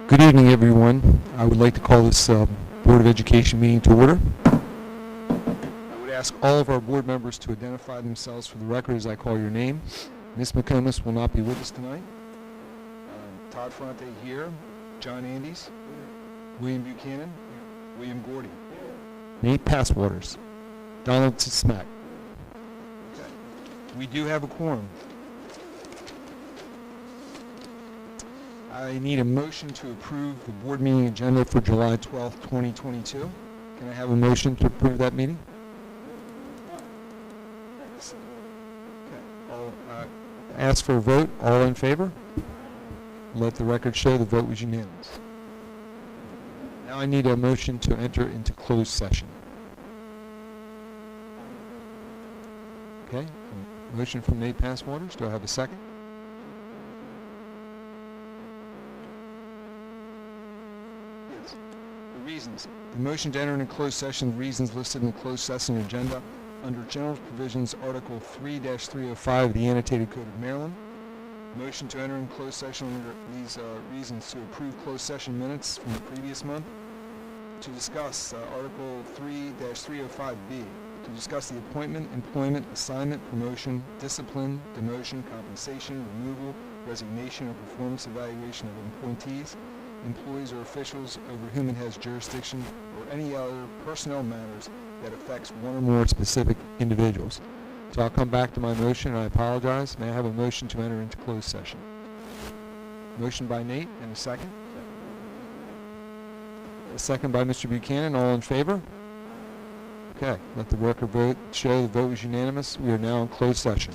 Good evening, everyone. I would like to call this Board of Education meeting to order. I would ask all of our board members to identify themselves for the record as I call your name. Ms. McComas will not be with us tonight. Todd Fronte here. John Andes. William Buchanan. William Gordy. Nate Passwaters. Donald Smack. Okay. We do have a quorum. I need a motion to approve the board meeting agenda for July 12th, 2022. Can I have a motion to approve that meeting? Okay. I'll ask for a vote. All in favor? Let the record show the vote was unanimous. Now I need a motion to enter into closed session. Okay. A motion from Nate Passwaters. Do I have a second? Reasons. The motion to enter into closed session, reasons listed in the closed session agenda under General Provisions Article 3-305 of the Annotated Code of Maryland. Motion to enter in closed session under these reasons to approve closed session minutes from the previous month. To discuss Article 3-305B. To discuss the appointment, employment, assignment, promotion, discipline, demotion, compensation, removal, resignation, or performance evaluation of appointees, employees or officials over whom it has jurisdiction, or any other personnel matters that affects one or more specific individuals. So I'll come back to my motion, and I apologize. May I have a motion to enter into closed session? Motion by Nate, and a second. A second by Mr. Buchanan. All in favor? Okay. Let the record vote show the vote was unanimous. We are now in closed session.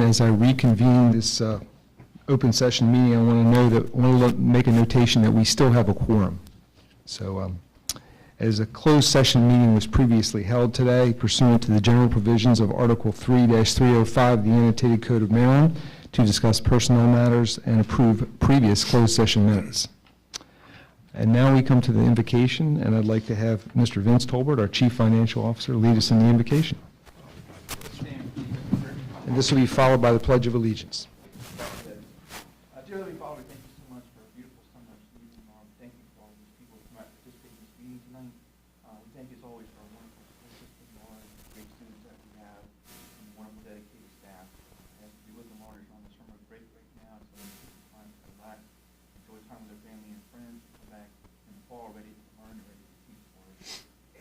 as I reconvene this open session meeting, I want to make a notation that we still have a quorum. So as a closed session meeting was previously held today pursuant to the general provisions of Article 3-305 of the Annotated Code of Maryland to discuss personnel matters and approve previous closed session minutes. And now we come to the invocation, and I'd like to have Mr. Vince Tolbert, our Chief Financial Officer, lead us in the invocation. And this will be followed by the Pledge of Allegiance. Dear Heavenly Father, thank you so much for a beautiful summer evening, Lord. Thank you for all these people who might participate in this meeting tonight. We thank you as always for our wonderful school system, Lord, and the great students that we have, and the wonderful dedicated staff. As we with them, Lord, on the summer break right now, so they take the time to relax, enjoy time with their family and friends, and come back in the fall ready to learn and ready to teach, Lord.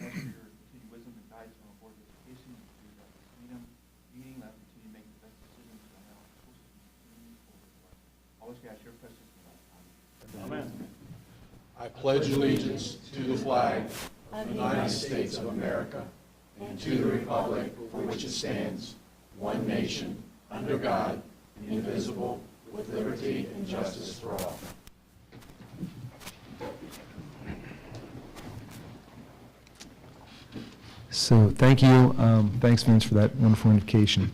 Ask for your continued wisdom and guidance from our board of education, and to the freedom meeting, let us continue to make the best decisions for our school system moving forward, Lord. Always ask your presence in our time. Amen. I pledge allegiance to the flag of the United States of America and to the republic for which it stands, one nation, under God, indivisible, with liberty and justice for all. So thank you. Thanks, Vince, for that wonderful invocation.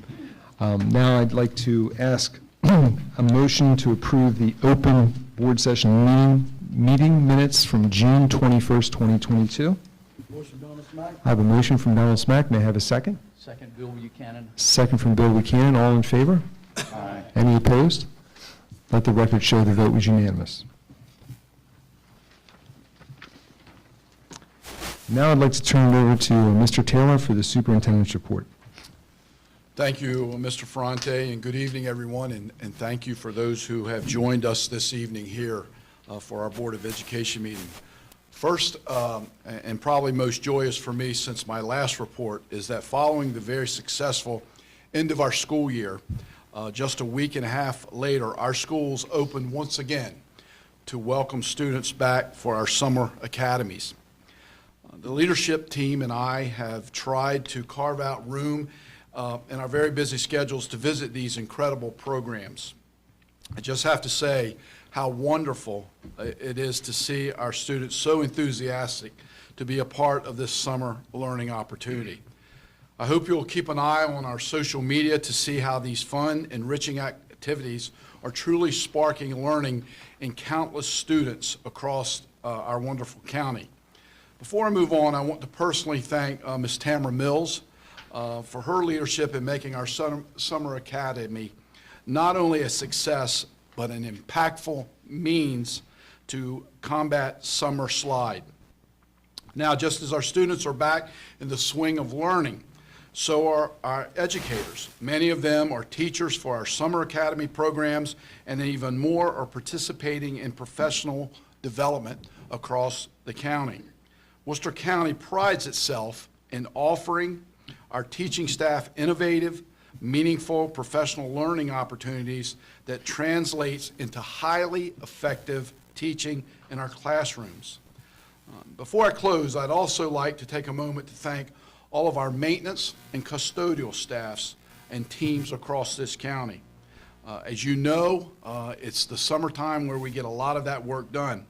Now I'd like to ask a motion to approve the open board session meeting minutes from June 21st, 2022. Motion, Donald Smack. I have a motion from Donald Smack. May I have a second? Second, Bill Buchanan. Second from Bill Buchanan. All in favor? Aye. Any opposed? Let the record show the vote was unanimous. Now I'd like to turn it over to Mr. Taylor for the superintendent's report. Thank you, Mr. Ferrante, and good evening, everyone, and thank you for those who have joined us this evening here for our Board of Education meeting. First, and probably most joyous for me since my last report, is that following the very successful end of our school year, just a week and a half later, our schools opened once again to welcome students back for our summer academies. The leadership team and I have tried to carve out room in our very busy schedules to visit these incredible programs. I just have to say how wonderful it is to see our students so enthusiastic to be a part of this summer learning opportunity. I hope you'll keep an eye on our social media to see how these fun, enriching activities are truly sparking learning in countless students across our wonderful county. Before I move on, I want to personally thank Ms. Tamara Mills for her leadership in making our summer academy not only a success, but an impactful means to combat summer slide. Now, just as our students are back in the swing of learning, so are our educators. Many of them are teachers for our summer academy programs, and even more are participating in professional development across the county. Worcester County prides itself in offering our teaching staff innovative, meaningful professional learning opportunities that translates into highly effective teaching in our classrooms. Before I close, I'd also like to take a moment to thank all of our maintenance and custodial staffs and teams across this county. As you know, it's the summertime where we get a lot of that work done.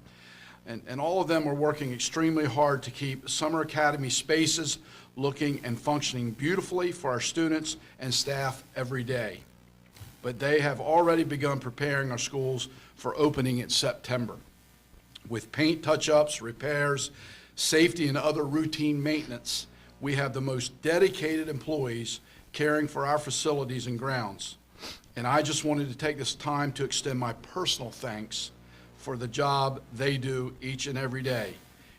And all of them are working extremely hard to keep summer academy spaces looking and functioning beautifully for our students and staff every day. But they have already begun preparing our schools for opening in September. With paint touch-ups, repairs, safety, and other routine maintenance, we have the most dedicated employees caring for our facilities and grounds. And I just wanted to take this time to extend my personal thanks for the job they do each and every day.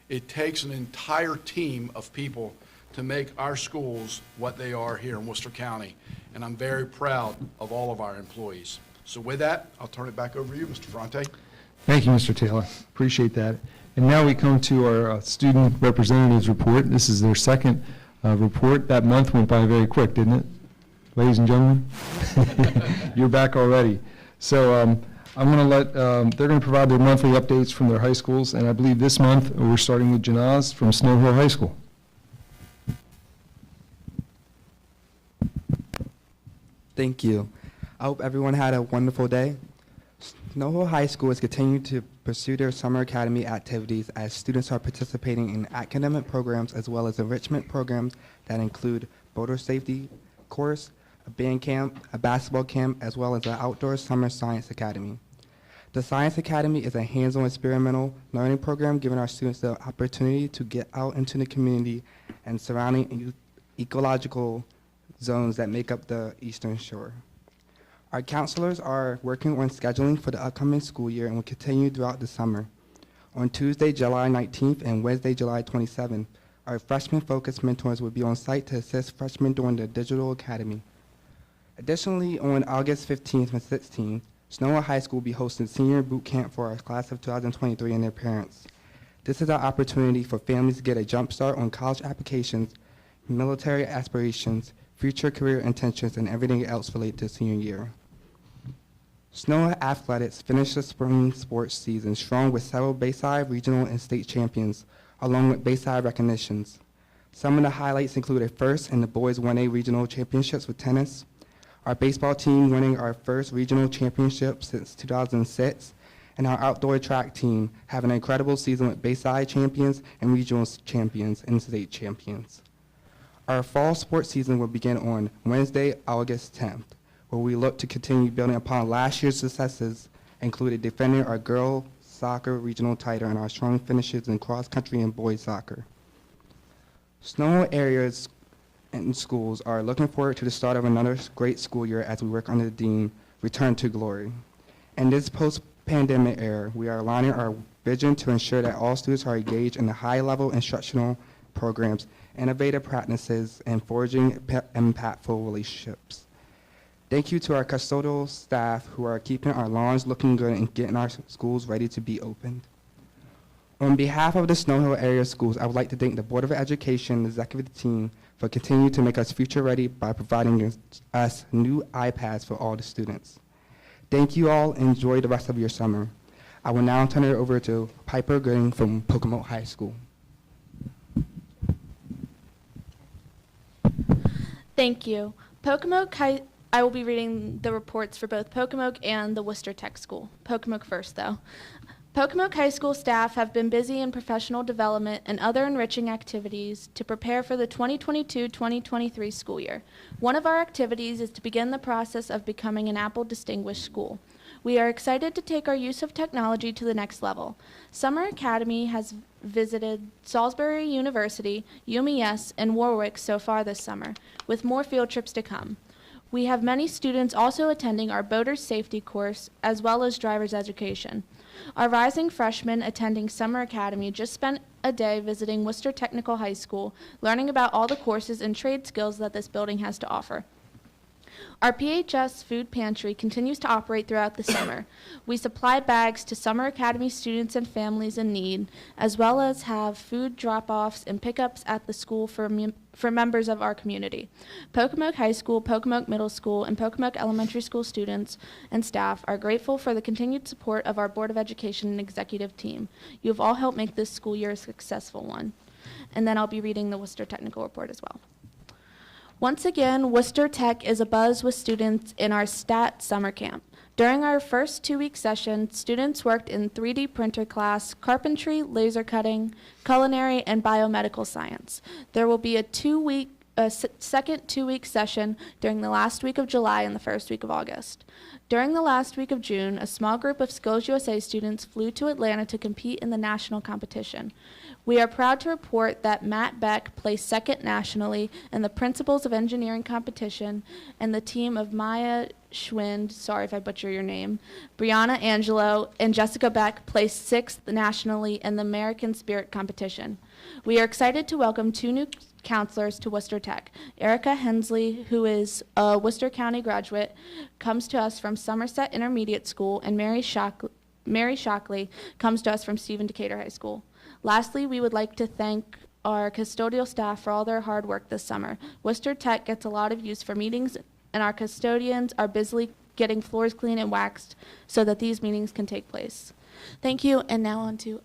It takes an entire team of people to make our schools what they are here in Worcester County, and I'm very proud of all of our employees. So with that, I'll turn it back over to you, Mr. Ferrante. Thank you, Mr. Taylor. Appreciate that. And now we come to our student representatives report. This is their second report. That month went by very quick, didn't it? Ladies and gentlemen, you're back already. So I'm going to let, they're going to provide their monthly updates from their high schools, and I believe this month we're starting with Janaz from Snow Hill High School. Thank you. I hope everyone had a wonderful day. Snow Hill High School is continuing to pursue their summer academy activities as students are participating in academic programs as well as enrichment programs that include boater safety course, a band camp, a basketball camp, as well as an outdoor summer science academy. The Science Academy is a hands-on experimental learning program giving our students the opportunity to get out into the community and surrounding ecological zones that make up the Eastern Shore. Our counselors are working on scheduling for the upcoming school year and will continue throughout the summer. On Tuesday, July 19th and Wednesday, July 27th, our freshman-focused mentors will be on site to assist freshmen during the Digital Academy. Additionally, on August 15th and 16th, Snow Hill High School will be hosting senior boot camp for our class of 2023 and their parents. This is our opportunity for families to get a jump start on college applications, military aspirations, future career intentions, and everything else related to senior year. Snow Hill Athletics finished the spring sports season strong with several Bayside regional and state champions, along with Bayside recognitions. Some of the highlights include a first in the boys 1A regional championships with tennis, our baseball team winning our first regional championship since 2006, and our outdoor track team having an incredible season with Bayside champions and regional champions and state champions. Our fall sports season will begin on Wednesday, August 10th, where we look to continue building upon last year's successes, including defending our girls soccer regional title and our strong finishes in cross country and boys soccer. Snow Hill areas and schools are looking forward to the start of another great school year as we work under the theme, Return to Glory. In this post-pandemic era, we are aligning our vision to ensure that all students are engaged in the high-level instructional programs, innovative practices, and forging impactful relationships. Thank you to our custodial staff who are keeping our lawns looking good and getting our schools ready to be opened. On behalf of the Snow Hill area schools, I would like to thank the Board of Education and the executive team for continuing to make us future ready by providing us new iPads for all the students. Thank you all and enjoy the rest of your summer. I will now turn it over to Piper Gooding from Pocomoke High School. Thank you. I will be reading the reports for both Pocomoke and the Worcester Tech School. Pocomoke first, though. Pocomoke High School staff have been busy in professional development and other enriching activities to prepare for the 2022-2023 school year. One of our activities is to begin the process of becoming an Apple Distinguished School. We are excited to take our use of technology to the next level. Summer Academy has visited Salisbury University, UMES, and Warwick so far this summer, with more field trips to come. We have many students also attending our boater safety course as well as driver's education. Our rising freshmen attending Summer Academy just spent a day visiting Worcester Technical High School, learning about all the courses and trade skills that this building has to offer. Our PHS food pantry continues to operate throughout the summer. We supply bags to Summer Academy students and families in need, as well as have food drop-offs and pickups at the school for members of our community. Pocomoke High School, Pocomoke Middle School, and Pocomoke Elementary School students and staff are grateful for the continued support of our Board of Education and executive team. You have all helped make this school year a successful one. And then I'll be reading the Worcester Technical Report as well. Once again, Worcester Tech is abuzz with students in our STAT summer camp. During our first 2-week session, students worked in 3D printer class, carpentry, laser cutting, culinary, and biomedical science. There will be a second 2-week session during the last week of July and the first week of August. During the last week of June, a small group of Skills USA students flew to Atlanta to compete in the national competition. We are proud to report that Matt Beck placed second nationally in the Principles of Engineering competition, and the team of Maya Schwind, sorry if I butcher your name, Brianna Angelo, and Jessica Beck placed sixth nationally in the American Spirit competition. We are excited to welcome 2 new counselors to Worcester Tech. Erica Hensley, who is a Worcester County graduate, comes to us from Somerset Intermediate School, and Mary Shockley comes to us from Stephen Decatur High School. Lastly, we would like to thank our custodial staff for all their hard work this summer. Worcester Tech gets a lot of use for meetings, and our custodians are busily getting floors cleaned and waxed so that these meetings can take place. Thank you, and now on to,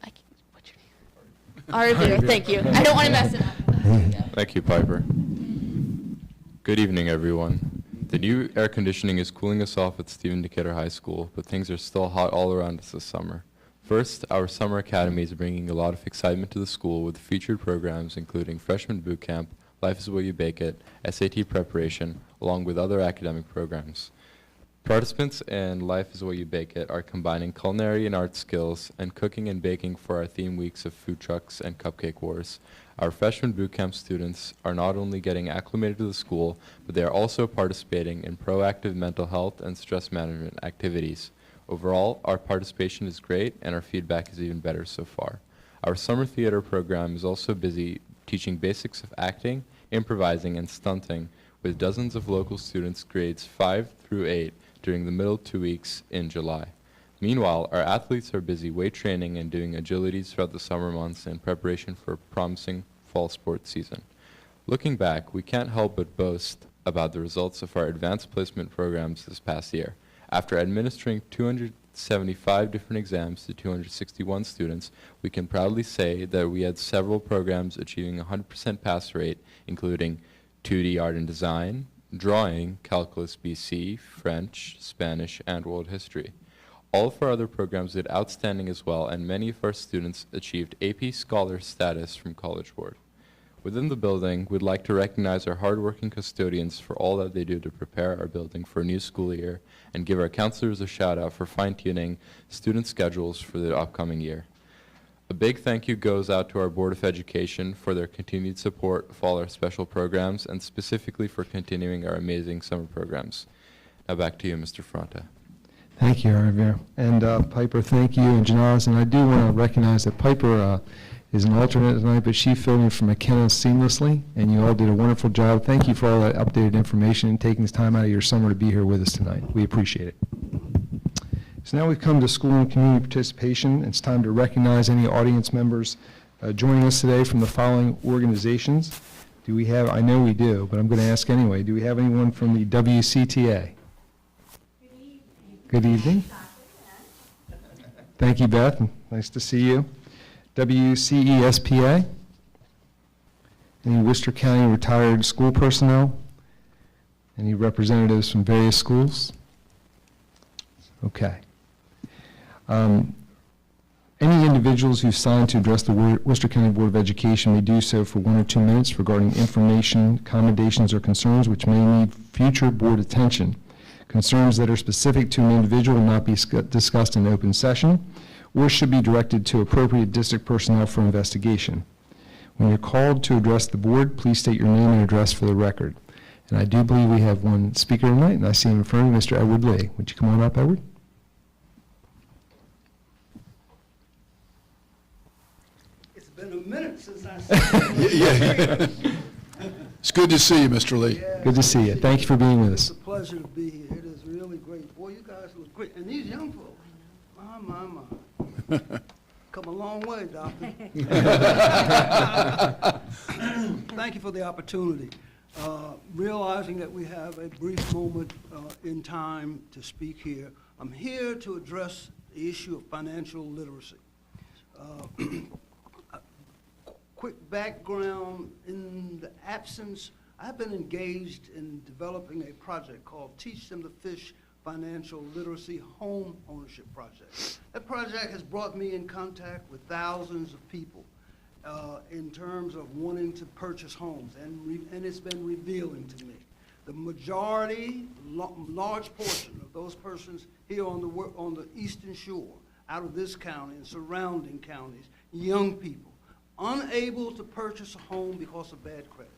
what's your name? Arvir, thank you. I don't want to mess it up. Thank you, Piper. Good evening, everyone. The new air conditioning is cooling us off at Stephen Decatur High School, but things are still hot all around us this summer. First, our summer academy is bringing a lot of excitement to the school with featured programs including freshman boot camp, Life is What You Bake It, SAT preparation, along with other academic programs. Participants in Life is What You Bake It are combining culinary and art skills and cooking and baking for our theme weeks of food trucks and cupcake wars. Our freshman boot camp students are not only getting acclimated to the school, but they are also participating in proactive mental health and stress management activities. Overall, our participation is great and our feedback is even better so far. Our summer theater program is also busy teaching basics of acting, improvising, and stunting with dozens of local students grades 5 through 8 during the middle 2 weeks in July. Meanwhile, our athletes are busy weight training and doing agilities throughout the summer months in preparation for a promising fall sports season. Looking back, we can't help but boast about the results of our advanced placement programs this past year. After administering 275 different exams to 261 students, we can proudly say that we had several programs achieving a 100% pass rate, including 2D Art and Design, Drawing, Calculus BC, French, Spanish, and World History. All of our other programs did outstanding as well, and many of our students achieved AP Scholar status from College Board. Within the building, we'd like to recognize our hardworking custodians for all that they do to prepare our building for a new school year and give our counselors a shout out for fine-tuning student schedules for the upcoming year. A big thank you goes out to our Board of Education for their continued support of all our special programs and specifically for continuing our amazing summer programs. Now back to you, Mr. Fronta. Thank you, Javier. And Piper, thank you, and Janaris. And I do want to recognize that Piper is an alternate tonight, but she filled in for McKenna seamlessly, and you all did a wonderful job. Thank you for all that updated information and taking this time out of your summer to be here with us tonight. We appreciate it. So now we've come to school and community participation. It's time to recognize any audience members joining us today from the following organizations. Do we have, I know we do, but I'm going to ask anyway, do we have anyone from the WCTA? Good evening. Thank you, Beth. Nice to see you. WCESPA? Any Worcester County retired school personnel? Any representatives from various schools? Okay. Any individuals who signed to address the Worcester County Board of Education may do so for 1 or 2 minutes regarding information, commendations, or concerns which may need future board attention. Concerns that are specific to an individual will not be discussed in open session or should be directed to appropriate district personnel for investigation. When you're called to address the board, please state your name and address for the record. And I do believe we have one speaker tonight, and I see him in front of me, Mr. Edward Lee. Would you come on up, Edward? It's been a minute since I saw you. Yeah. It's good to see you, Mr. Lee. Yeah, Good to see you. Thank you for being with us. It's a pleasure to be here. It is really great. Boy, you guys look great. And these young folks, my. Come a long way, Doctor. Thank you for the opportunity. Realizing that we have a brief moment in time to speak here, I'm here to address the issue of financial literacy. Quick background, in the absence, I've been engaged in developing a project called Teach Them to Fish Financial Literacy Home Ownership Project. That project has brought me in contact with thousands of people in terms of wanting to purchase homes, and it's been revealing to me. The majority, large portion of those persons here on the Eastern Shore, out of this county and surrounding counties, young people, unable to purchase a home because of bad credit,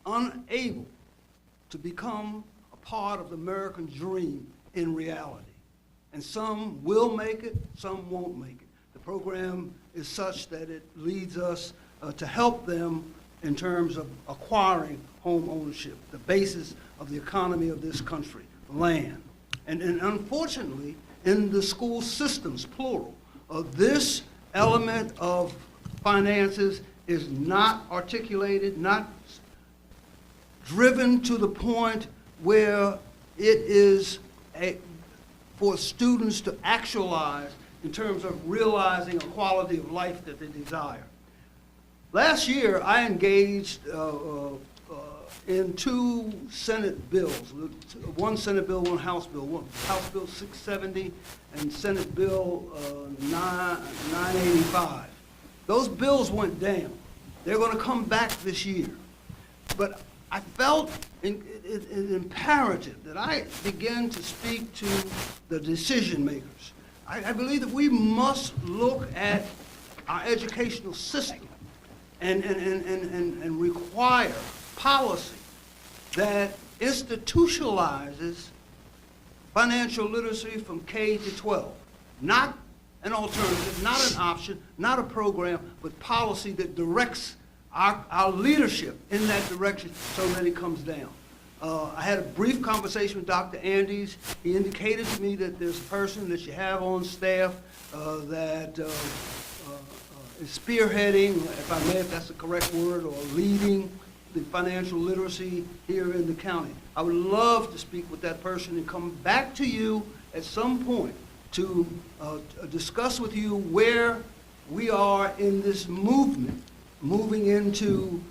unable to become a part of the American dream in reality. And some will make it, some won't make it. The program is such that it leads us to help them in terms of acquiring home ownership, the basis of the economy of this country, land. And unfortunately, in the school systems, plural, this element of finances is not articulated, not driven to the point where it is for students to actualize in terms of realizing a quality of life that they desire. Last year, I engaged in 2 Senate bills, one Senate bill, one House bill, one House Bill 670 and Senate Bill 985. Those bills went down. They're going to come back this year. But I felt it imperative that I begin to speak to the decision makers. I believe that we must look at our educational system and require policy that institutionalizes financial literacy from K to 12. Not an alternative, not an option, not a program, but policy that directs our leadership in that direction so that it comes down. I had a brief conversation with Dr. Andes. He indicated to me that there's a person that you have on staff that is spearheading, if that's the correct word, or leading the financial literacy here in the county. I would love to speak with that person and come back to you at some point to discuss with you where we are in this movement, moving into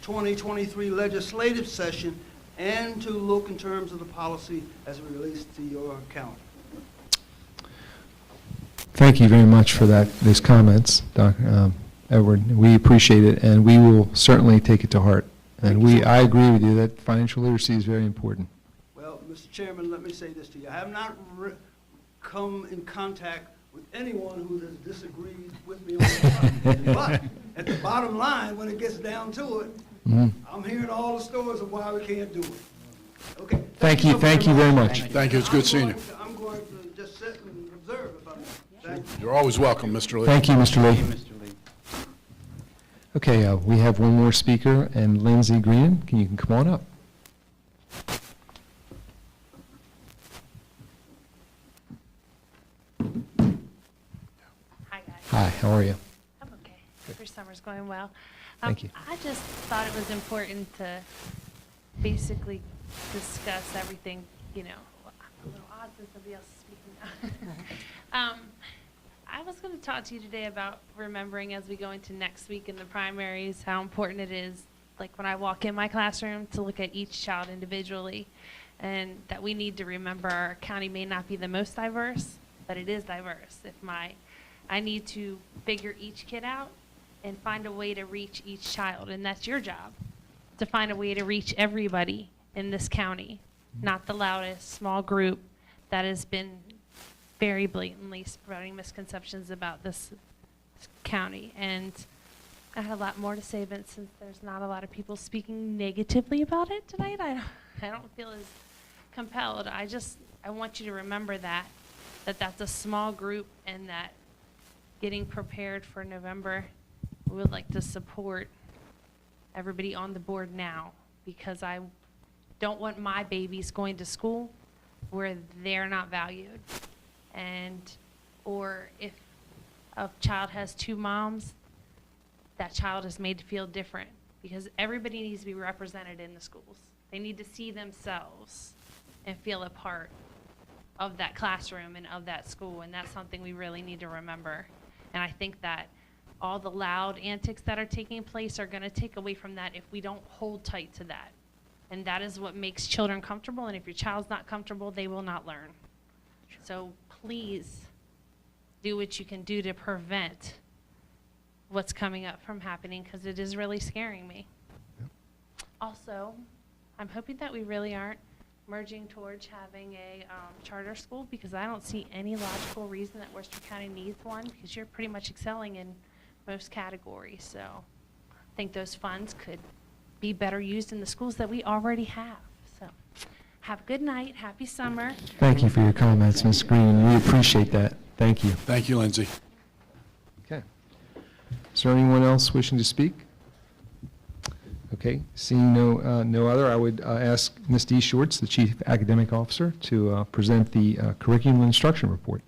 2023 legislative session, and to look in terms of the policy as it relates to your county. Thank you very much for those comments, Dr. Edward. We appreciate it, and we will certainly take it to heart. And I agree with you that financial literacy is very important. Well, Mr. Chairman, let me say this to you. I have not come in contact with anyone who has disagreed with me on the but at the bottom line, when it gets down to it, I'm hearing all the stories of why we can't do it. Okay. Thank you very much. Thank you. It's good seeing you. I'm going to just sit and observe if I may. Thank you. You're always welcome, Mr. Lee. Thank you, Mr. Lee. Okay, we have one more speaker, and Lindsay Green, you can come on up. Hi, guys. Hi, how are you? I'm okay. Your summer's going well. Thank you. I just thought it was important to basically discuss everything, I'm a little odd since somebody else is speaking now. I was going to talk to you today about remembering as we go into next week in the primaries how important it is, like when I walk in my classroom, to look at each child individually, and that we need to remember our county may not be the most diverse, but it is diverse. I need to figure each kid out and find a way to reach each child, and that's your job, to find a way to reach everybody in this county, not the loudest small group that has been very blatantly spreading misconceptions about this county. And I had a lot more to say, but since there's not a lot of people speaking negatively about it tonight, I don't feel as compelled. I want you to remember that's a small group, and that getting prepared for November, we would like to support everybody on the board now, because I don't want my babies going to school where they're not valued. Or if a child has 2 moms, that child is made to feel different, because everybody needs to be represented in the schools. They need to see themselves and feel a part of that classroom and of that school, and that's something we really need to remember. And I think that all the loud antics that are taking place are going to take away from that if we don't hold tight to that. And that is what makes children comfortable, and if your child's not comfortable, they will not learn. So please do what you can do to prevent what's coming up from happening, because it is really scaring me. Yep. Also, I'm hoping that we really aren't merging towards having a charter school, because I don't see any logical reason that Worcester County needs one, because you're pretty much excelling in most categories. So I think those funds could be better used in the schools that we already have. So have a good night. Happy summer. Thank you for your comments, Ms. Green. We appreciate that. Thank you. Thank you, Lindsay. Okay. Is there anyone else wishing to speak? Okay, seeing no other, I would ask Ms. D. Shorts, the Chief Academic Officer, to present the Curriculum and Instruction Report.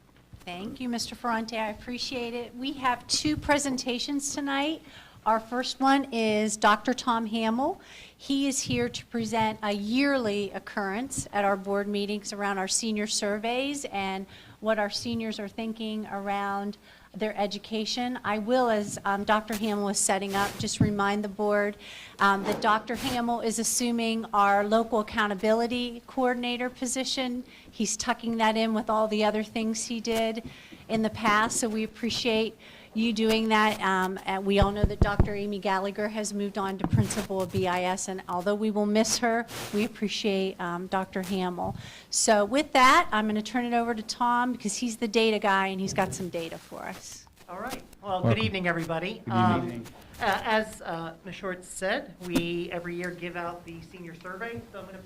Thank you, Mr. Ferrante. I appreciate it. We have 2 presentations tonight. Our first one is Dr. Tom Hamill. He is here to present a yearly occurrence at our board meetings around our senior surveys and what our seniors are thinking around their education. I will, as Dr. Hamill is setting up, just remind the board that Dr. Hamill is assuming our local accountability coordinator position. He's tucking that in with all the other things he did in the past, so we appreciate you doing that. And we all know that Dr. Amy Gallagher has moved on to principal of BIS, and although we will miss her, we appreciate Dr. Hamill. So with that, I'm going to turn it over to Tom because he's the data guy and he's got some data for us. All right. Well, good evening, everybody. Good evening. As Ms. Short said, we every year give out the senior survey. So I'm going to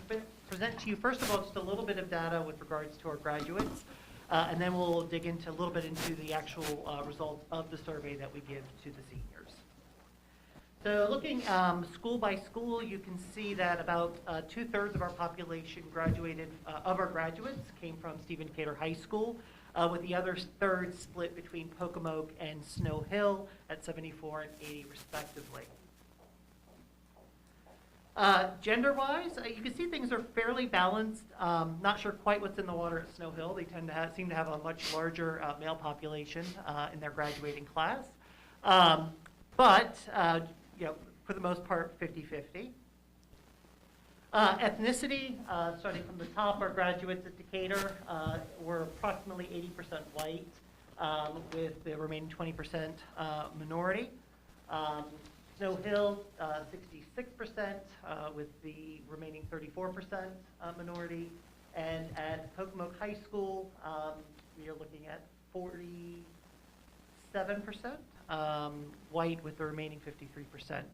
present to you, first of all, just a little bit of data with regards to our graduates. And then we'll dig into a little bit into the actual results of the survey that we give to the seniors. So looking school by school, you can see that about 2/3 of our population graduated, of our graduates came from Stephen Decatur High School, with the other third split between Pocomoke and Snow Hill at 74 and 80 respectively. Gender-wise, you can see things are fairly balanced. Not sure quite what's in the water at Snow Hill. They tend to seem to have a much larger male population in their graduating class. But you know, for the most part, 50-50. Ethnicity, starting from the top, our graduates at Decatur were approximately 80% white, with the remaining 20% minority. Snow Hill, 66%, with the remaining 34% minority. And at Pocomoke High School, we are looking at 47% white with the remaining 53%.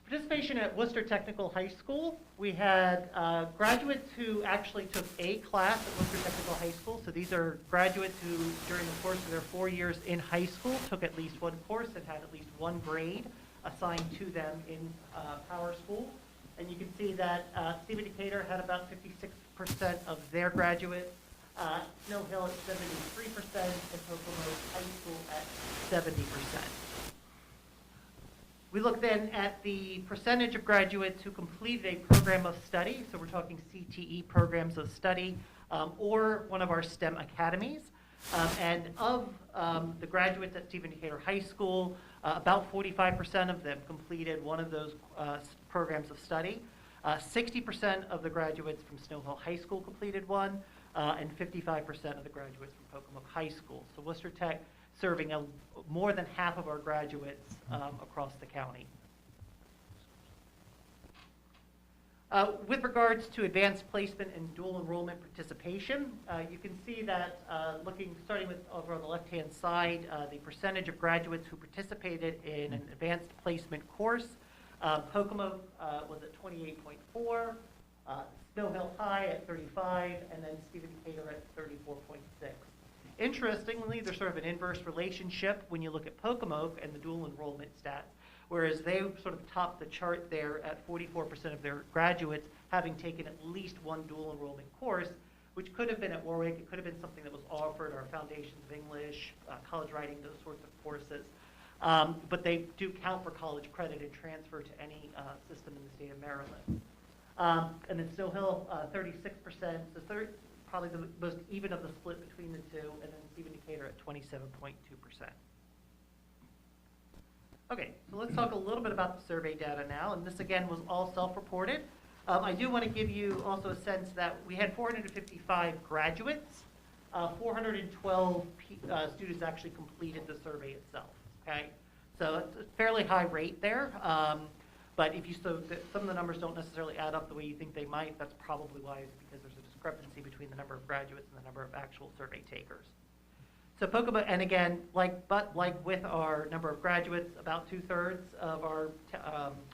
Participation at Worcester Technical High School, we had graduates who actually took a class at Worcester Technical High School. So these are graduates who, during the course of their 4 years in high school, took at least one course and had at least one grade assigned to them in Power School. And you can see that Stephen Decatur had about 56% of their graduates, Snow Hill at 73%, and Pocomoke High School at 70%. We look then at the percentage of graduates who completed a program of study, so we're talking CTE programs of study, or one of our STEM academies. And of the graduates at Stephen Decatur High School, about 45% of them completed one of those programs of study. 60% of the graduates from Snow Hill High School completed one, and 55% of the graduates from Pocomoke High School. So Worcester Tech serving more than half of our graduates across the county. With regards to advanced placement and dual enrollment participation, you can see that starting with over on the left-hand side, the percentage of graduates who participated in an advanced placement course. Pocomoke was at 28.4, Snow Hill High at 35, and then Stephen Decatur at 34.6. Interestingly, there's sort of an inverse relationship when you look at Pocomoke and the dual enrollment stats, whereas they sort of top the chart there at 44% of their graduates having taken at least one dual enrollment course, which could have been at Warwick, it could have been something that was offered, our Foundations of English, college writing, those sorts of courses. But they do count for college credit and transfer to any system in the state of Maryland. And then Snow Hill, 36%, so probably the most even of the split between the two, and then Stephen Decatur at 27.2%. Okay, so let's talk a little bit about the survey data now, and this again was all self-reported. I do want to give you also a sense that we had 455 graduates, 412 students actually completed the survey itself, okay? So it's a fairly high rate there, but if you some of the numbers don't necessarily add up the way you think they might, that's probably why, it's because there's a discrepancy between the number of graduates and the number of actual survey takers. So Pocomoke, and again, like with our number of graduates, about 2/3 of our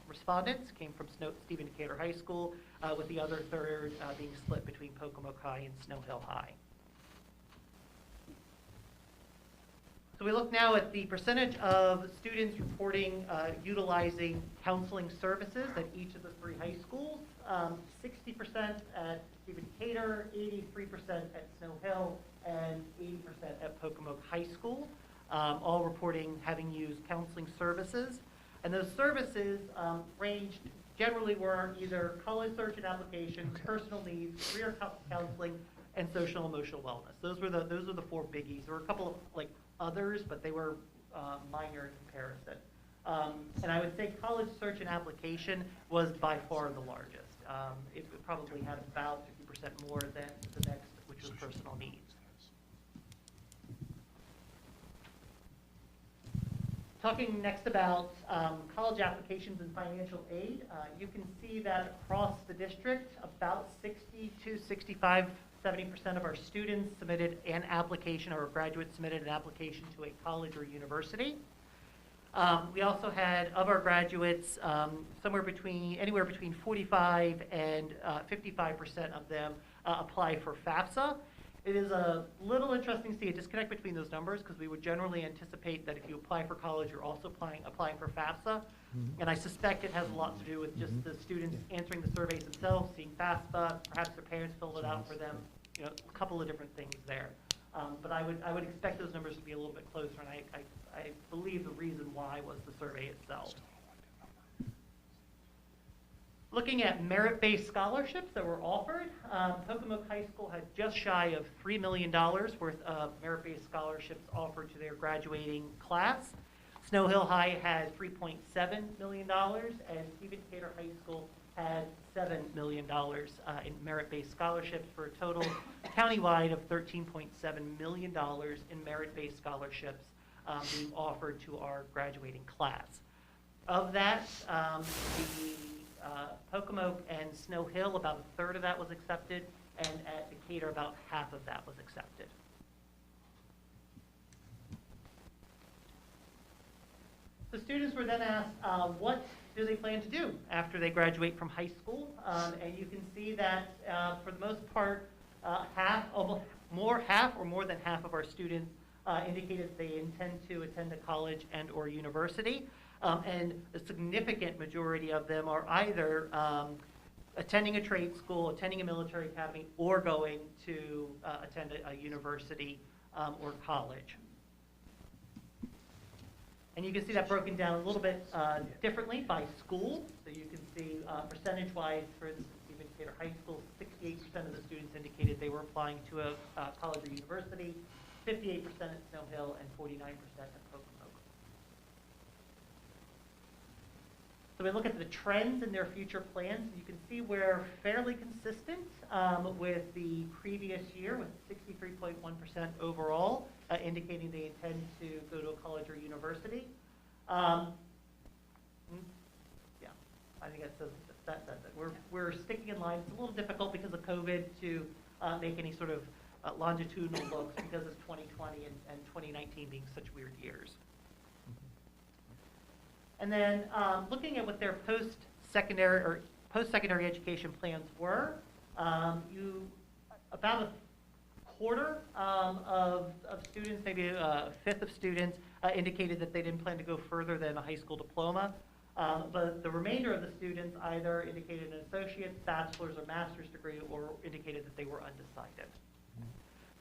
respondents came from Stephen Decatur High School, with the other third being split between Pocomoke High and Snow Hill High. So we look now at the percentage of students reporting utilizing counseling services at each of the three high schools. 60% at Stephen Decatur, 83% at Snow Hill, and 80% at Pocomoke High School, all reporting having used counseling services. And those services generally were either college search and applications, personal needs, career counseling, and social and emotional wellness. Those were the four biggies. There were a couple of others, but they were minor in comparison. And I would say college search and application was by far the largest. It probably had about 50% more than the next, which was personal needs. Talking next about college applications and financial aid, you can see that across the district, about 60 to 65, 70% of our students submitted an application, or graduates submitted an application to a college or university. We also had, of our graduates, anywhere between 45 and 55% of them apply for FAFSA. It is a little interesting to see a disconnect between those numbers, because we would generally anticipate that if you apply for college, you're also applying for FAFSA. And I suspect it has a lot to do with just the students answering the surveys themselves, seeing FAFSA, perhaps their parents filled it out for them, a couple of different things there. But I would expect those numbers to be a little bit closer, and I believe the reason why was the survey itself. Looking at merit-based scholarships that were offered, Pocomoke High School had just shy of $3 million worth of merit-based scholarships offered to their graduating class. Snow Hill High had $3.7 million, and Stephen Decatur High School had $7 million in merit-based scholarships, for a total countywide of $13.7 million in merit-based scholarships being offered to our graduating class. Of that, Pocomoke and Snow Hill, about a third of that was accepted, and at Decatur, about half of that was accepted. The students were then asked, what do they plan to do after they graduate from high school? And you can see that for the most part, half or more than half of our students indicated they intend to attend a college and or university. And a significant majority of them are either attending a trade school, attending a military academy, or going to attend a university or college. And you can see that broken down a little bit differently by school. So you can see percentage-wise, for instance, Stephen Decatur High School, 68% of the students indicated they were applying to a college or university, 58% at Snow Hill, and 49% at Pocomoke. So we look at the trends in their future plans. You can see we're fairly consistent with the previous year, with 63.1% overall, indicating they intend to go to a college or university. Yeah, I think that says that. We're sticking in line. It's a little difficult because of COVID to make any sort of longitudinal looks, because of 2020 and 2019 being such weird years. And then looking at what their post-secondary education plans were, about a quarter of students, maybe a fifth of students, indicated that they didn't plan to go further than a high school diploma. But the remainder of the students either indicated an associate's, bachelor's, or master's degree, or indicated that they were undecided.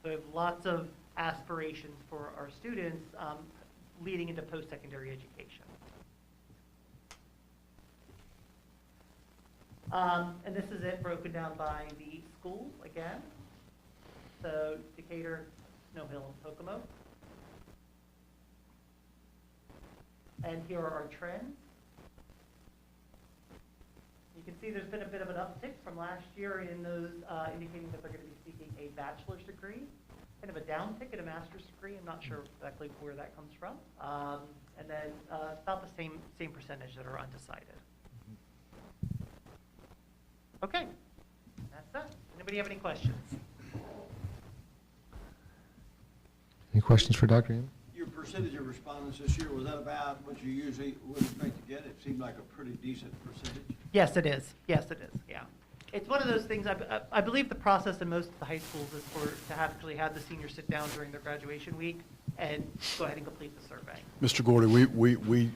So we have lots of aspirations for our students leading into post-secondary education. And this is it broken down by the schools again. So Decatur, Snow Hill, and Pocomoke. And here are our trends. You can see there's been a bit of an uptick from last year in those indicating that they're going to be seeking a bachelor's degree. Kind of a downtick at a master's degree. I'm not sure exactly where that comes from. And then about the same percentage that are undecided. Okay, that's that. Anybody have any questions? Any questions for Dr. Hammond? Your percentage of respondents this year, was that about what you usually would expect to get? It seemed like a pretty decent percentage. Yes, it is. Yes, it is. Yeah. It's one of those things, I believe the process in most of the high schools is to actually have the seniors sit down during their graduation week and go ahead and complete the survey. Mr. Gordy, we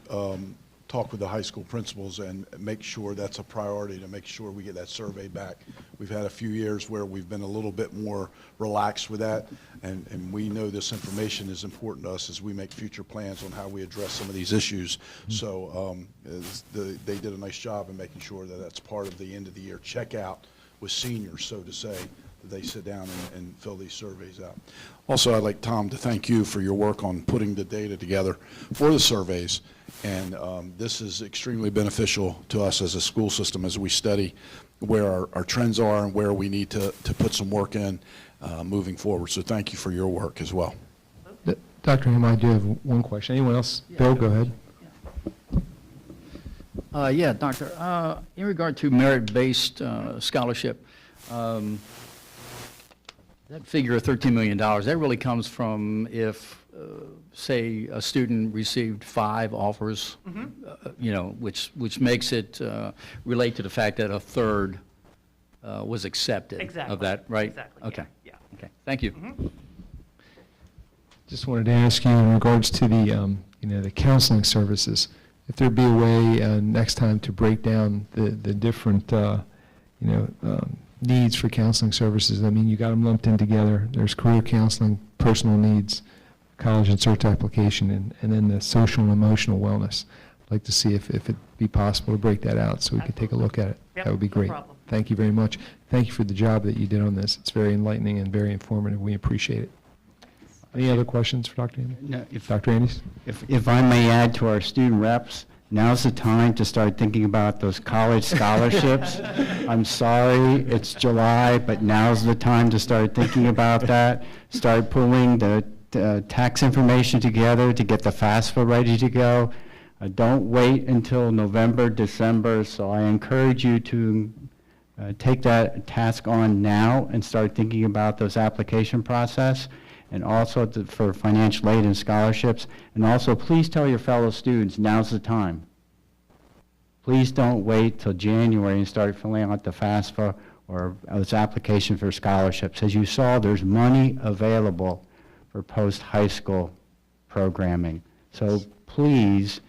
talk with the high school principals and make sure that's a priority, to make sure we get that survey back. We've had a few years where we've been a little bit more relaxed with that, and we know this information is important to us as we make future plans on how we address some of these issues. So they did a nice job in making sure that that's part of the end of the year checkout with seniors, so to say, they sit down and fill these surveys out. Also, I'd like, Tom, to thank you for your work on putting the data together for the surveys. And this is extremely beneficial to us as a school system as we study where our trends are and where we need to put some work in moving forward. So thank you for your work as well. Dr. Ham, I do have one question. Anyone else? Bill, go ahead. Yeah, Doctor, in regard to merit-based scholarship, that figure of $13 million, that really comes from if, say, a student received 5 offers, you know, which makes it relate to the fact that a third was accepted of that, right? Exactly. Okay. Yeah. Okay. Thank you. Just wanted to ask you in regards to the, the counseling services, if there'd be a way next time to break down the different, needs for counseling services. I mean, you got them lumped in together. There's career counseling, personal needs, college and cert application, and then the social and emotional wellness. I'd like to see if it'd be possible to break that out so we could take a look at it. Yep, That would be no great. problem. Thank you very much. Thank you for the job that you did on this. It's very enlightening and very informative. We appreciate it. Any other questions for Dr. Andy? No, Dr. Andes? If I may add to our student reps, now's the time to start thinking about those college scholarships. I'm sorry, it's July, but now's the time to start thinking about that. Start pulling the tax information together to get the FAFSA ready to go. Don't wait until November, December, so I encourage you to take that task on now and start thinking about those application process, and also for financial aid and scholarships. And also, please tell your fellow students, now's the time. Please don't wait till January and start filling out the FAFSA or those applications for scholarships. As you saw, there's money available for post-high school programming. So please,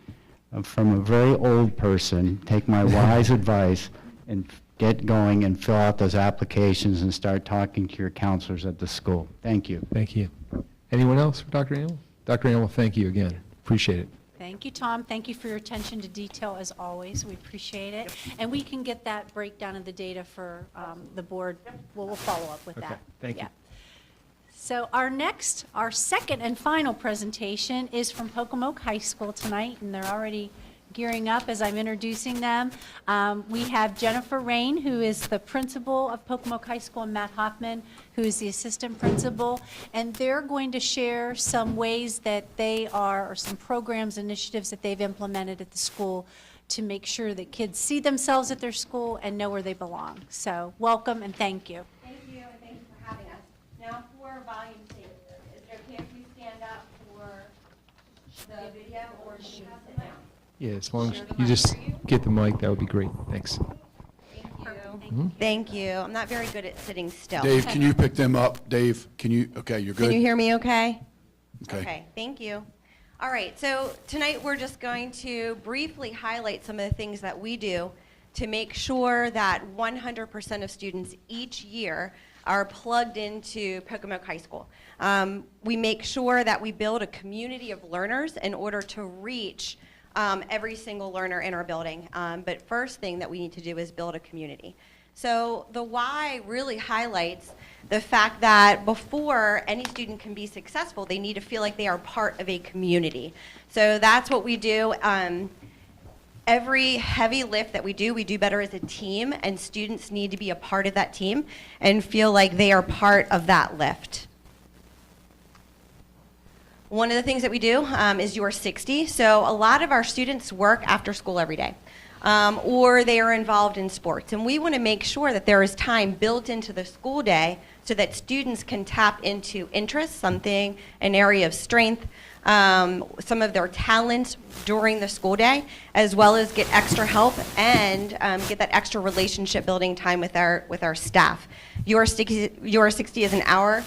from a very old person, take my wise advice and get going and fill out those applications and start talking to your counselors at the school. Thank you. Thank you. Anyone else for Dr. Anel? Dr. Anel, thank you again. Appreciate it. Thank you, Tom. Thank you for your attention to detail, as always. We appreciate it. And we can get that breakdown of the data for the board. We'll follow up with Okay, that. thank you. Yeah. So our second and final presentation is from Pocomoke High School tonight, and they're already gearing up as I'm introducing them. We have Jennifer Rain, who is the principal of Pocomoke High School, and Matt Hoffman, who is the assistant principal, and they're going to share some ways that they are, or some programs, initiatives that they've implemented at the school to make sure that kids see themselves at their school and know where they belong. So welcome and thank you. Thank you, and thank you for having us. Now for volume sake, is it okay if we stand up for the video, or should we sit down? Yeah, as long as you just get the mic, that would be great. Thanks. Thank you. Thank you. I'm not very good at sitting still. Dave, can you pick them up? Dave, can you, okay, you're good? Can you hear me okay? Okay. Thank you. All right, so tonight we're just going to briefly highlight some of the things that we do to make sure that 100% of students each year are plugged into Pocomoke High School. We make sure that we build a community of learners in order to reach every single learner in our building. But first thing that we need to do is build a community. So the why really highlights the fact that before any student can be successful, they need to feel like they are part of a community. So that's what we do. Every heavy lift that we do better as a team, and students need to be a part of that team and feel like they are part of that lift. One of the things that we do is Your 60. So a lot of our students work after school every day, or they are involved in sports. And we want to make sure that there is time built into the school day so that students can tap into interests, an area of strength, some of their talents during the school day, as well as get extra help and get that extra relationship building time with our staff. Your 60 is an hour.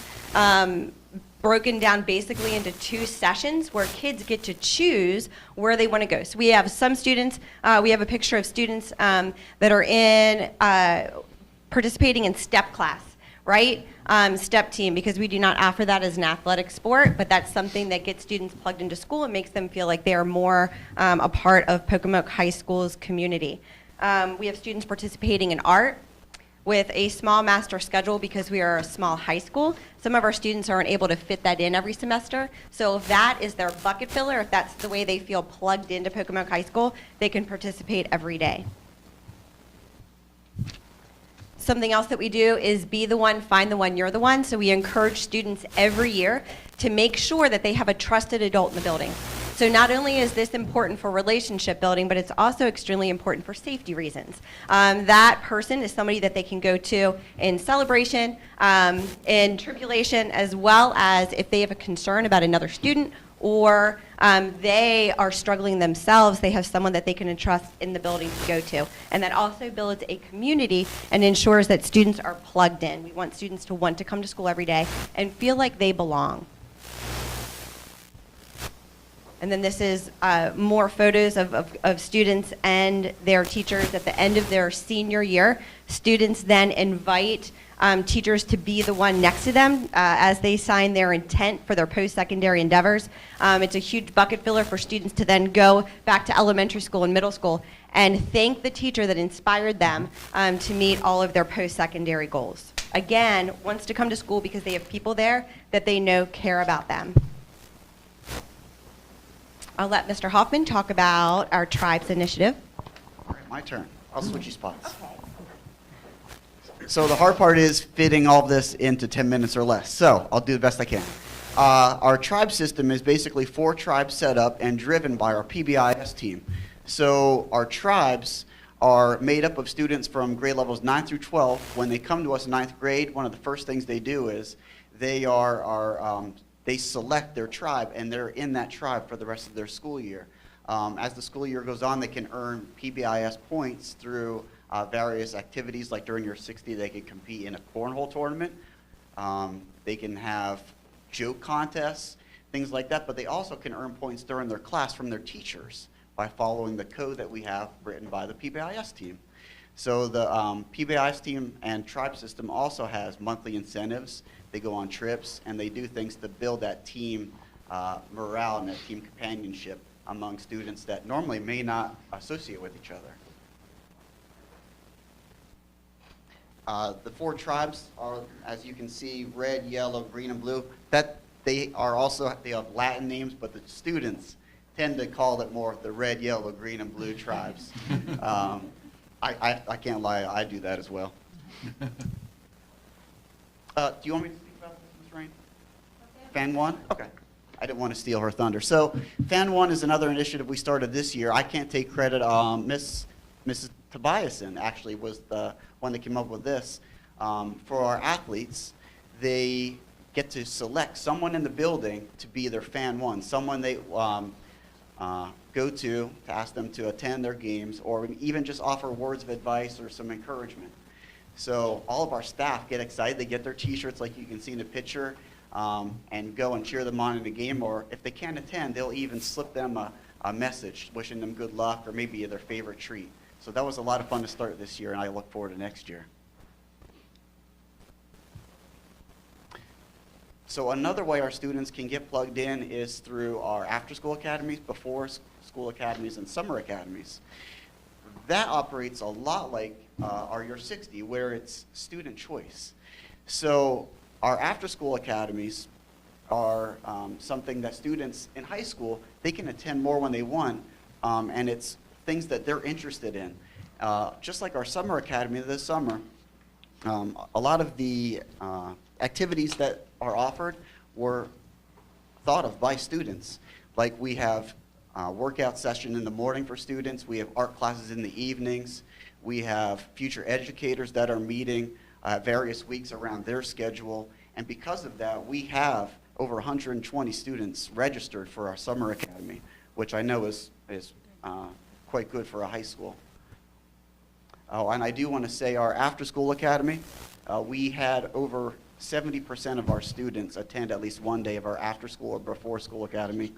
Broken down basically into 2 sessions where kids get to choose where they want to go. So we have some students, we have a picture of students that are in participating in STEP class, right? STEP team, because we do not offer that as an athletic sport, but that's something that gets students plugged into school and makes them feel like they are more a part of Pocomoke High School's community. We have students participating in art. With a small master schedule, because we are a small high school, some of our students aren't able to fit that in every semester. So if that is their bucket filler, if that's the way they feel plugged into Pocomoke High School, they can participate every day. Something else that we do is be the one, find the one, you're the one. So we encourage students every year to make sure that they have a trusted adult in the building. So not only is this important for relationship building, but it's also extremely important for safety reasons. That person is somebody that they can go to in celebration, in tribulation, as well as if they have a concern about another student or they are struggling themselves, they have someone that they can entrust in the building to go to. And that also builds a community and ensures that students are plugged in. We want students to want to come to school every day and feel like they belong. And then this is more photos of students and their teachers at the end of their senior year. Students then invite teachers to be the one next to them as they sign their intent for their post-secondary endeavors. It's a huge bucket filler for students to then go back to elementary school and middle school and thank the teacher that inspired them to meet all of their post-secondary goals. Again, wants to come to school because they have people there that they know care about them. I'll let Mr. Hoffman talk about our Tribes Initiative. All right, my turn. I'll switch you spots. Okay. So the hard part is fitting all of this into 10 minutes or less. So I'll do the best I can. Our tribe system is basically 4 tribes set up and driven by our PBIS team. So our tribes are made up of students from grade levels 9 through 12. When they come to us in 9th grade, one of the first things they do is they select their tribe, and they're in that tribe for the rest of their school year. As the school year goes on, they can earn PBIS points through various activities, like during your 60, they can compete in a cornhole tournament. They can have joke contests, things like that, but they also can earn points during their class from their teachers by following the code that we have written by the PBIS team. So the PBIS team and tribe system also has monthly incentives. They go on trips, and they do things to build that team morale and that team companionship among students that normally may not associate with each other. The 4 tribes are, as you can see, red, yellow, green, and blue. They have Latin names, but the students tend to call it more the red, yellow, green, and blue tribes. I can't lie, I do that as well. Do you want me to speak about this, Ms. Rain? Fan 1? Okay. I didn't want to steal her thunder. So Fan 1 is another initiative we started this year. I can't take credit. Mrs. Tobiasen actually was the one that came up with this. For our athletes, they get to select someone in the building to be their Fan 1, someone they go to ask them to attend their games, or even just offer words of advice or some encouragement. So all of our staff get excited. They get their T-shirts like you can see in the picture and go and cheer them on in the game. Or if they can't attend, they'll even slip them a message wishing them good luck or maybe their favorite treat. So that was a lot of fun to start this year, and I look forward to next year. So another way our students can get plugged in is through our after-school academies, before-school academies, and summer academies. That operates a lot like our Year 60, where it's student choice. So our after-school academies are something that students in high school, they can attend more when they want, and it's things that they're interested in. Just like our summer academy this summer, a lot of the activities that are offered were thought of by students. Like we have workout session in the morning for students. We have art classes in the evenings. We have future educators that are meeting various weeks around their schedule. And because of that, we have over 120 students registered for our summer academy, which I know is quite good for a high school. Oh, and I do want to say our after-school academy, we had over 70% of our students attend at least one day of our after-school or before-school academy,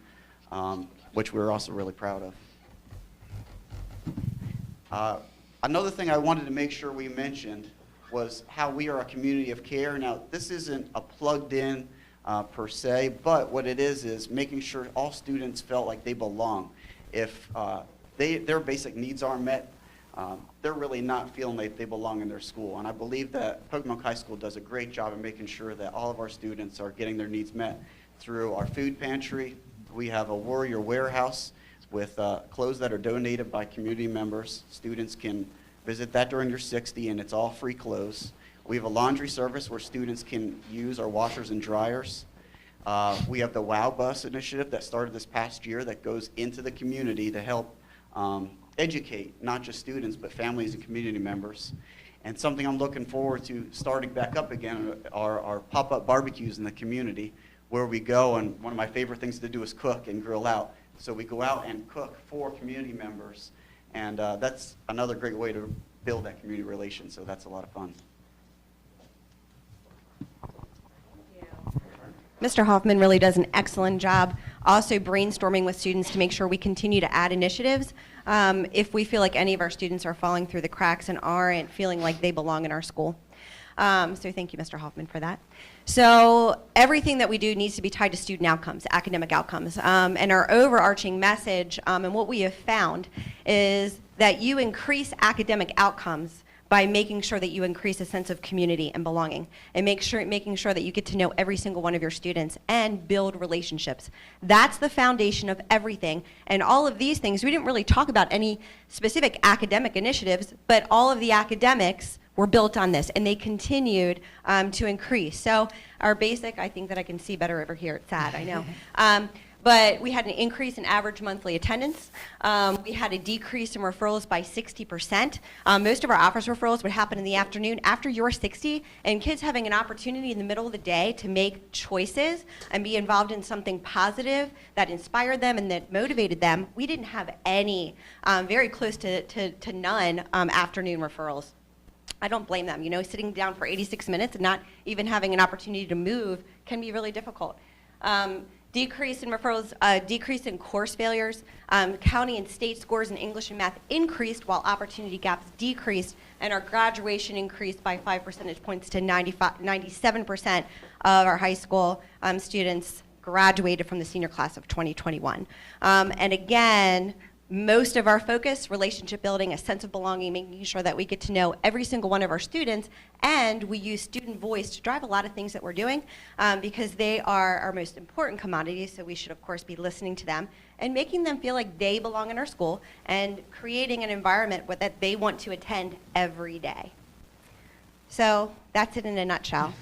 which we're also really proud of. Another thing I wanted to make sure we mentioned was how we are a community of care. Now, this isn't a plugged-in per se, but what it is making sure all students felt like they belong. If their basic needs aren't met, they're really not feeling like they belong in their school. And I believe that Pocomoke High School does a great job of making sure that all of our students are getting their needs met through our food pantry. We have a Warrior Warehouse with clothes that are donated by community members. Students can visit that during their 60, and it's all free clothes. We have a laundry service where students can use our washers and dryers. We have the WOW Bus initiative that started this past year that goes into the community to help educate not just students but families and community members. And something I'm looking forward to starting back up again are our pop-up barbecues in the community, where we go, and one of my favorite things to do is cook and grill out. So we go out and cook for community members, and that's another great way to build that community relation, so that's a lot of fun. Mr. Hoffman really does an excellent job also brainstorming with students to make sure we continue to add initiatives if we feel like any of our students are falling through the cracks and aren't feeling like they belong in our school. So thank you, Mr. Hoffman, for that. So everything that we do needs to be tied to student outcomes, academic outcomes. And our overarching message and what we have found is that you increase academic outcomes by making sure that you increase a sense of community and belonging, and making sure that you get to know every single one of your students and build relationships. That's the foundation of everything. And all of these things, we didn't really talk about any specific academic initiatives, but all of the academics were built on this, and they continued to increase. So our basic, I think that I can see better over here, it's sad, I know. But we had an increase in average monthly attendance. We had a decrease in referrals by 60%. Most of our office referrals would happen in the afternoon after you're 60, and kids having an opportunity in the middle of the day to make choices and be involved in something positive that inspired them and that motivated them. We didn't have any, very close to none, afternoon referrals. I don't blame them. You know, sitting down for 86 minutes and not even having an opportunity to move can be really difficult. Decrease in referrals, decrease in course failures. County and state scores in English and math increased while opportunity gaps decreased, and our graduation increased by 5 percentage points to 97% of our high school students graduated from the senior class of 2021. And again, most of our focus, relationship building, a sense of belonging, making sure that we get to know every single one of our students, and we use student voice to drive a lot of things that we're doing because they are our most important commodities, so we should of course be listening to them and making them feel like they belong in our school and creating an environment that they want to attend every day. So that's it in a nutshell.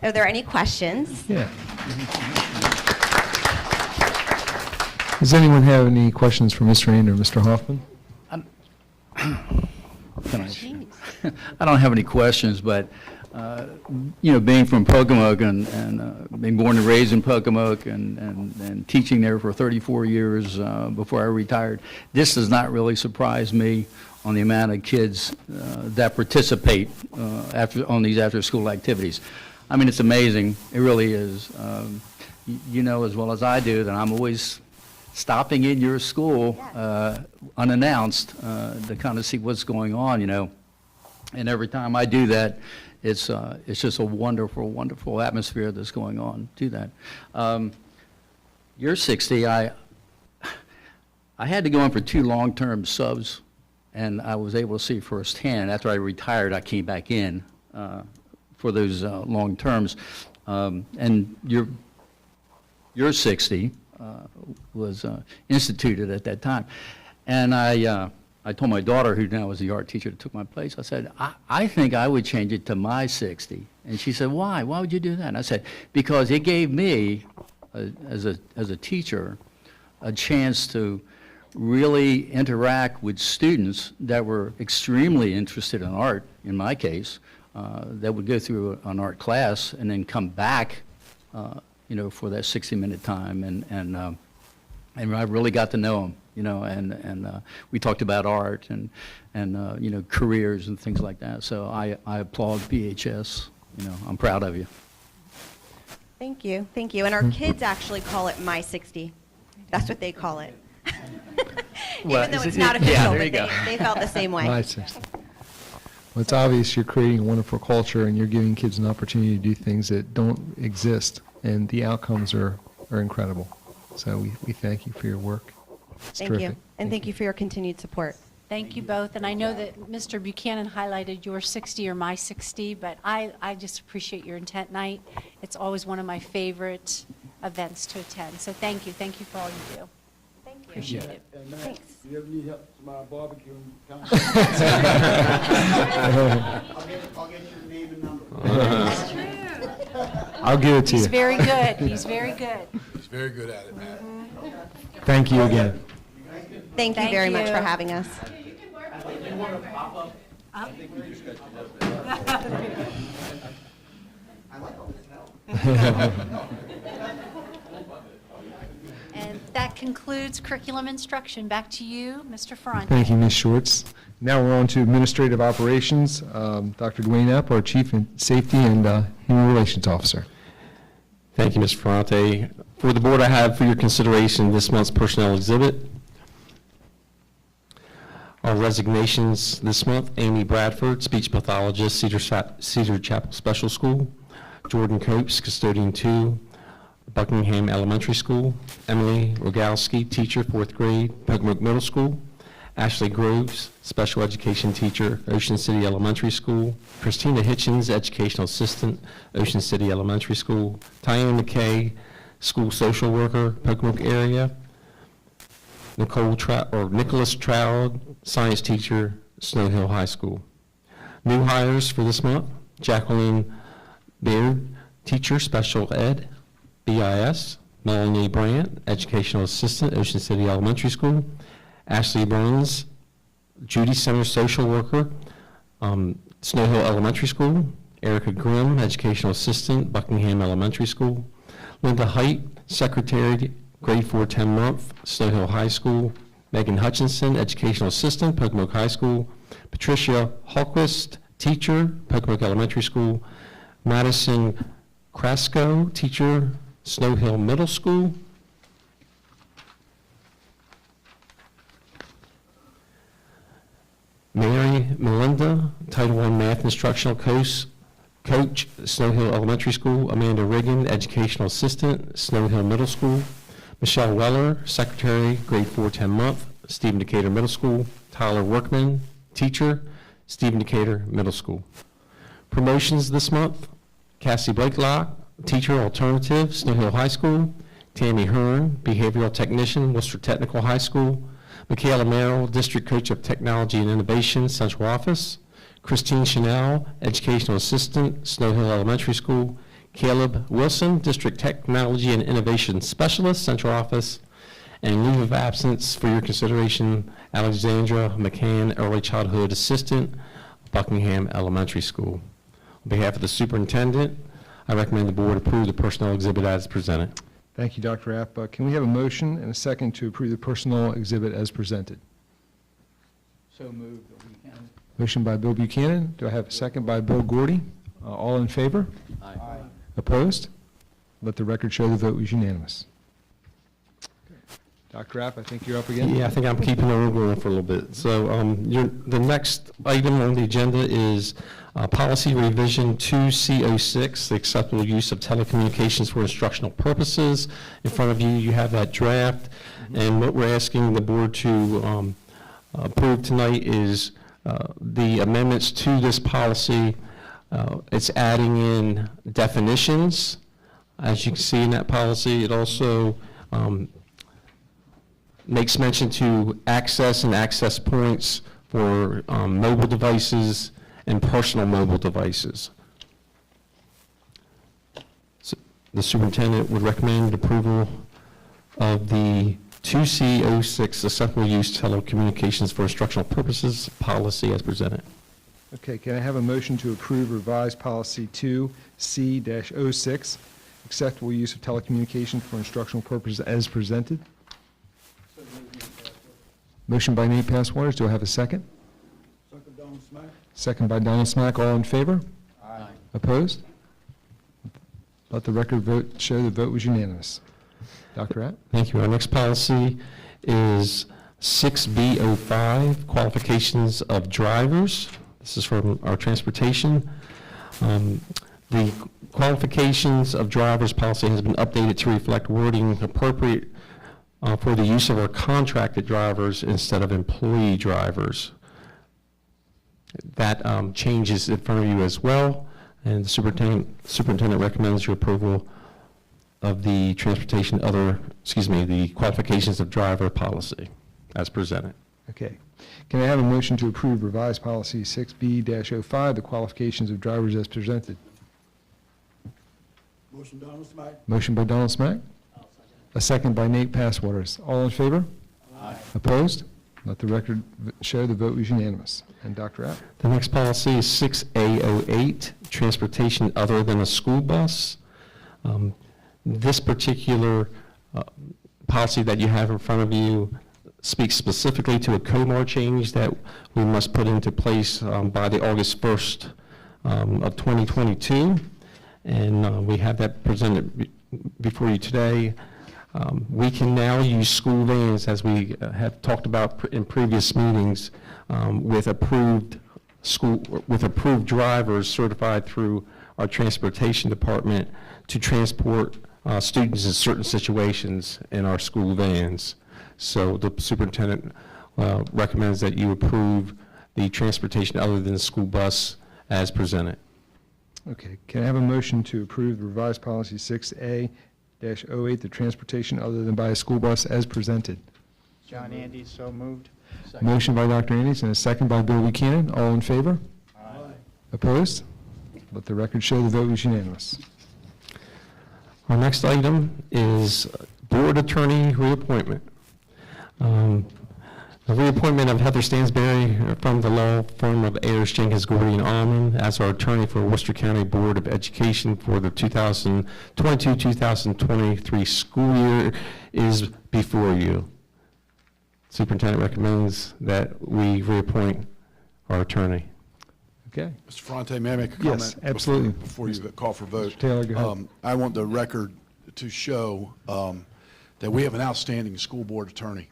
Are there any questions? Yeah. Does anyone have any questions for Mr. And or Mr. Hoffman? I don't have any questions, but you know, being from Pocomoke and being born and raised in Pocomoke and teaching there for 34 years before I retired, this does not really surprise me on the amount of kids that participate on these after-school activities. I mean, it's amazing. It really is. You know as well as I do that I'm always stopping in your school unannounced to kind of see what's going on, you know. And every time I do that, it's just a wonderful, wonderful atmosphere that's going on to that. You're 60. I had to go in for 2 long-term subs, and I was able to see firsthand. After I retired, I came back in for those long terms. And you're 60. Was instituted at that time. And I told my daughter, who now is the art teacher that took my place, I said, I think I would change it to my 60. And she said, why? Why would you do that? And I said, because it gave me, as a teacher, a chance to really interact with students that were extremely interested in art, in my case, that would go through an art class and then come back you know, for that 60-minute time, and I really got to know them, you know, and we talked about art and you know, careers and things like that. So I applaud PHS. You know, I'm proud of you. Thank you, thank you. And our kids actually call it My 60. That's what they call it. Even though it's not official, but they felt the same way. My 60. Well, it's obvious you're creating a wonderful culture, and you're giving kids an opportunity to do things that don't exist, and the outcomes are incredible. So we thank you for your work. It's Thank terrific. you. And thank you for your continued support. Thank you both, and I know that Mr. Buchanan highlighted your 60 or my 60, but I just appreciate your intent night. It's always one of my favorite events to attend, so thank you for all you do. Thank you. Appreciate it. And Matt, Thanks. if you ever need help with my barbecue, I'll get your name and number. That's true. I'll give it to He's you. very good. He's very good. He's very good at it, Matt. Thank you again. Thank you Thank very much you. for having us. And that concludes curriculum instruction. Back to you, Mr. Ferrante. Thank you, Ms. Schwartz. Now we're on to administrative operations. Dr. Dwayne Epp, our Chief Safety and Human Relations Officer. Thank you, Mr. Ferrante. For the board, I have for your consideration this month's personnel exhibit. Our resignations this month: Amy Bradford, speech pathologist, Cedar Chapel Special School; Jordan Copes, custodian 2, Buckingham Elementary School; Emily Rogalski, teacher, 4th grade, Pocomoke Middle School; Ashley Groves, special education teacher, Ocean City Elementary School; Christina Hitchens, educational assistant, Ocean City Elementary School; Diane McKay, school social worker, Pocomoke area; Nicholas Troud, science teacher, Snow Hill High School. New hires for this month: Jacqueline Beard, teacher, special ed, BIS; Melanie Brandt, educational assistant, Ocean City Elementary School; Ashley Burns, Judy Center social worker, Snow Hill Elementary School; Erica Grimm, educational assistant, Buckingham Elementary School; Linda Height, secretary, grade 4, 10 month, Snow Hill High School; Megan Hutchinson, educational assistant, Pocomoke High School; Patricia Hallquist, teacher, Pocomoke Elementary School; Madison Krasko, teacher, Snow Hill Middle School; Mary Melinda, Title I Math Instructional Coach, Snow Hill Elementary School; Amanda Riggin, educational assistant, Snow Hill Middle School; Michelle Weller, secretary, grade 4, 10 month, Stephen Decatur Middle School; Tyler Workman, teacher, Stephen Decatur Middle School. Promotions this month: Cassie Blakelock, teacher, alternative, Snow Hill High School; Tammy Hearn, behavioral technician, Worcester Technical High School; Michaela Merrill, district coach of technology and innovation, central office; Christine Chanel, educational assistant, Snow Hill Elementary School; Caleb Wilson, district technology and innovation specialist, central office; and leave of absence for your consideration: Alexandra McCann, early childhood assistant, Buckingham Elementary School. On behalf of the superintendent, I recommend the board approve the personnel exhibit as presented. Thank you, Dr. Epp. Can we have a motion and a second to approve the personnel exhibit as presented? So moved, Bill Buchanan. Motion by Bill Buchanan. Do I have a second by Bill Gordy? All in favor? Aye. Opposed? Let the record show the vote was unanimous. Dr. App, I think you're up again. Yeah, I think I'm keeping the room going for a little bit. So the next item on the agenda is policy revision 2C06, the acceptable use of telecommunications for instructional purposes. In front of you, you have that draft. And what we're asking the board to approve tonight is the amendments to this policy. It's adding in definitions, as you can see in that policy. It also makes mention to access and access points for mobile devices and personal mobile devices. So the superintendent would recommend approval of the 2C06, acceptable use telecommunications for instructional purposes policy as presented. Okay, can I have a motion to approve revised policy 2C-06, acceptable use of telecommunications for instructional purposes as presented? Motion by Nate Passwaters. Do I have a second? Second, Donald Smack. Second by Donald Smack. All in favor? Aye. Opposed? Let the record vote show the vote was unanimous. Dr. App? Thank you. Our next policy is 6B05, qualifications of drivers. This is from our transportation. The qualifications of drivers policy has been updated to reflect wording appropriate for the use of our contracted drivers instead of employee drivers. That change is in front of you as well, and the superintendent recommends your approval of the the qualifications of driver policy as presented. Okay. Can I have a motion to approve revised policy 6B-05, the qualifications of drivers as presented? Motion Donald Smack. Motion by Donald Smack. A second by Nate Passwaters. All in favor? Aye. Opposed? Let the record show the vote was unanimous. And Dr. App? The next policy is 6A08, transportation other than a school bus. This particular policy that you have in front of you speaks specifically to a COMAR change that we must put into place by the August 1st of 2022. And we have that presented before you today. We can now use school vans, as we have talked about in previous meetings, with approved drivers certified through our transportation department to transport students in certain situations in our school vans. So the superintendent recommends that you approve the transportation other than the school bus as presented. Okay. Can I have a motion to approve the revised policy 6A-08, the transportation other than by a school bus as presented? John Andes, so moved. Motion by Dr. Andes and a second by Bill Buchanan. All in favor? Aye. Opposed? Let the record show the vote was unanimous. Our next item is board attorney reappointment. The reappointment of Heather Stansberry from the law firm of Ayers, Jenkins, Gordy, and Allman as our attorney for Worcester County Board of Education for the 2022-2023 school year is before you. Superintendent recommends that we reappoint our attorney. Okay. Mr. Ferrante, may I make a comment? Yes, absolutely. Before you call for vote? Mr. Taylor, go ahead. I want the record to show that we have an outstanding school board attorney.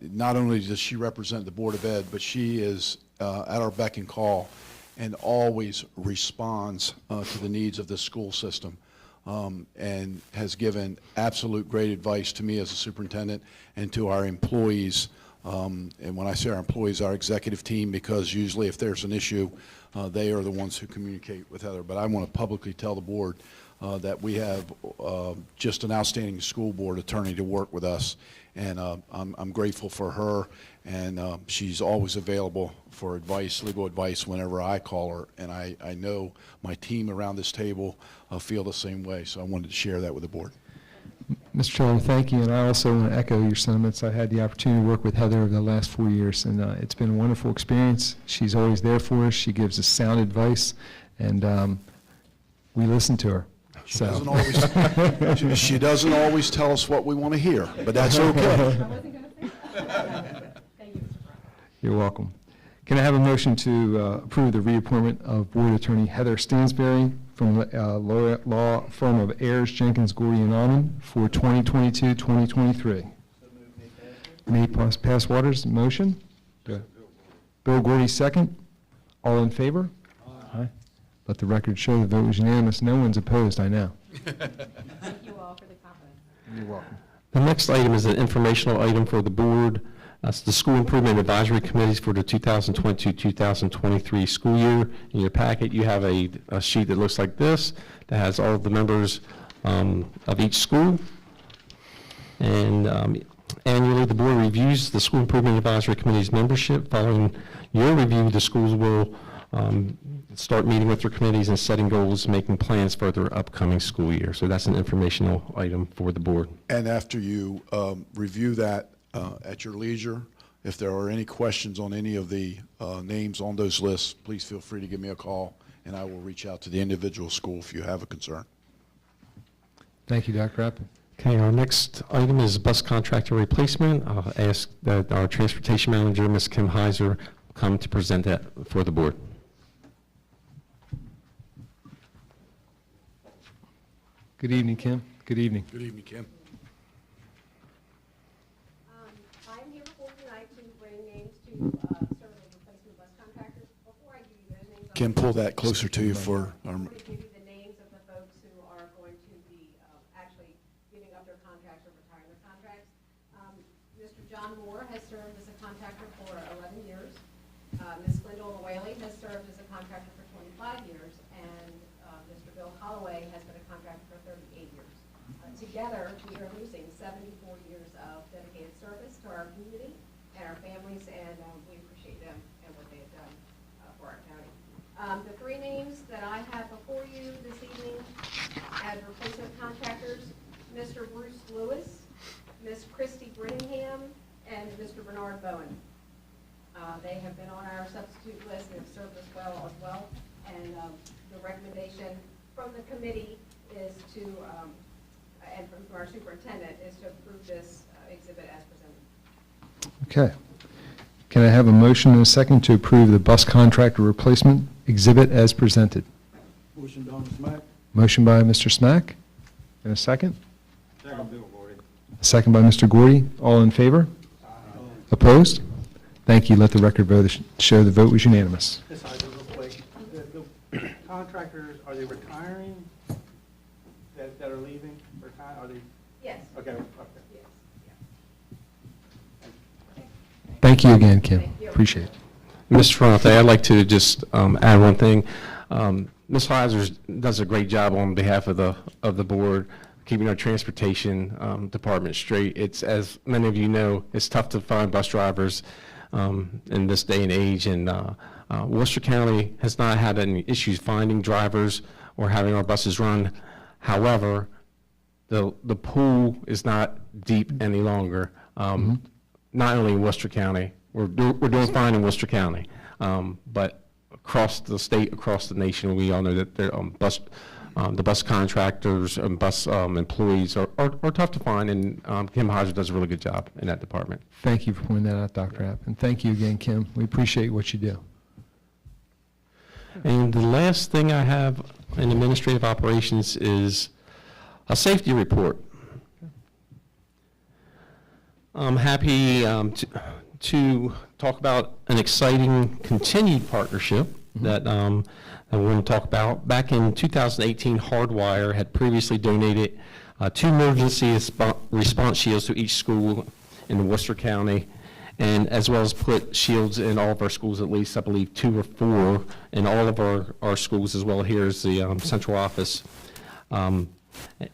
Not only does she represent the Board of Ed, but she is at our beck and call and always responds to the needs of the school system, and has given absolute great advice to me as a superintendent and to our employees. And when I say our employees, our executive team, because usually if there's an issue, they are the ones who communicate with Heather. But I want to publicly tell the board that we have just an outstanding school board attorney to work with us. And I'm grateful for her, and she's always available for advice, legal advice, whenever I call her. And I know my team around this table feel the same way, so I wanted to share that with the board. Mr. Taylor, thank you, and I also want to echo your sentiments. I had the opportunity to work with Heather over the last 4 years, and it's been a wonderful experience. She's always there for us. She gives us sound advice, and we listen to her. She doesn't always tell us what we want to hear, but that's okay. You're welcome. Can I have a motion to approve the reappointment of Board Attorney Heather Stansberry from the law firm of Ayers, Jenkins, Gordy, and Allman for 2022-2023? Nate Passwaters, motion. Bill Gordy, second. All in favor? Aye. Let the record show the vote was unanimous. No one's opposed, I know. Thank you all for the confidence. You're welcome. The next item is an informational item for the board. That's the School Improvement Advisory Committees for the 2022-2023 school year. In your packet, you have a sheet that looks like this that has all of the members of each school. And annually, the board reviews the School Improvement Advisory Committee's membership. Following your review, the schools will start meeting with their committees and setting goals, making plans for their upcoming school year. So that's an informational item for the board. And after you review that at your leisure, if there are any questions on any of the names on those lists, please feel free to give me a call, and I will reach out to the individual school if you have a concern. Thank you, Dr. Rapp. Okay, our next item is bus contractor replacement. I'll ask that our transportation manager, Ms. Kim Heiser, come to present that for the board. Good evening, Kim. Good evening. Good evening, Kim. I'm here before tonight to bring names to serve as replacement bus contractors. Before I give you those names, Kim, pull that closer to you for our... I want to give you the names of the folks who are going to be actually giving up their contracts or retiring their Bill Whaley has served as a contractor for 25 years, and Mr. Bill Holloway has been a contractor for 38 years. Together, we are losing 74 years of dedicated service to our community and our families, and we appreciate them and what they have done for our county. The three names that I have before you this evening as replacement contractors, Mr. Bruce Lewis, Miss Christy Brittingham, and Mr. Bernard Bowen. They have been on our substitute list and have served us well. And the recommendation from the committee is to, and from our superintendent, is to approve this exhibit as presented. Okay. Can I have a motion and a second to approve the bus contractor replacement exhibit as presented? Motion, Don Smack. Motion by Mr. Smack. And a second? Second, Bill Gordy. A second by Mr. Gordy. All in favor? Opposed? Thank you. Let the record show the vote was unanimous. Ms. Heiser, real quick, the contractors, are they retiring that are leaving? Are they? Yes. Okay, okay. Yes. Thank you again, Kim. Thank you. Appreciate it. Mr. Ferrante, I'd like to just add one thing. Ms. Heiser does a great job on behalf of the board, keeping our transportation department straight. It's, as many of you know, it's tough to find bus drivers in this day and age, and Worcester County has not had any issues finding drivers or having our buses run. However, the pool is not deep any longer. Not only in Worcester County, we're doing fine in Worcester County, but across the state, across the nation, we all know that the bus contractors and bus employees are tough to find, and Kim Heiser does a really good job in that department. Thank you for pointing that out, Dr. App. And thank you again, Kim. We appreciate what you do. And the last thing I have in administrative operations is a safety report. I'm happy to talk about an exciting continued partnership that I want to talk about. Back in 2018, Hardwire had previously donated 2 emergency response shields to each school in Worcester County, and as well as put shields in all of our schools, at least I believe 2 or 4 in all of our schools, as well here as the central office.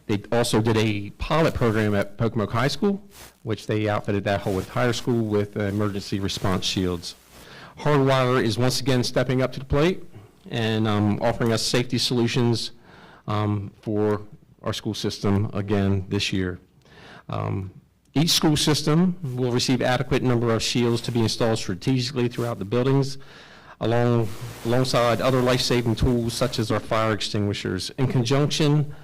They also did a pilot program at Pocomoke High School, which they outfitted that whole entire school with emergency response shields. Hardwire is once again stepping up to the plate and offering us safety solutions for our school system again this year. Each school system will receive adequate number of shields to be installed strategically throughout the buildings, alongside other life-saving tools such as our fire extinguishers. In conjunction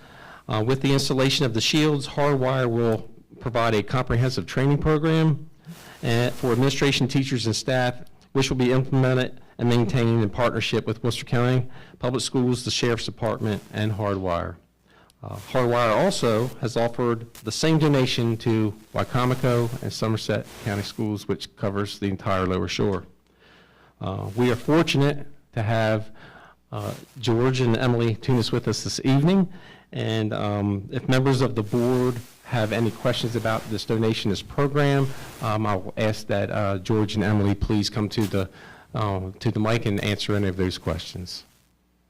with the installation of the shields, Hardwire will provide a comprehensive training program for administration, teachers, and staff, which will be implemented and maintained in partnership with Worcester County Public Schools, the Sheriff's Department, and Hardwire. Hardwire also has offered the same donation to Wycomico and Somerset County Schools, which covers the entire Lower Shore. We are fortunate to have George and Emily Tunis with us this evening, and if members of the board have any questions about this donation, this program, I'll ask that George and Emily please come to the mic and answer any of those questions.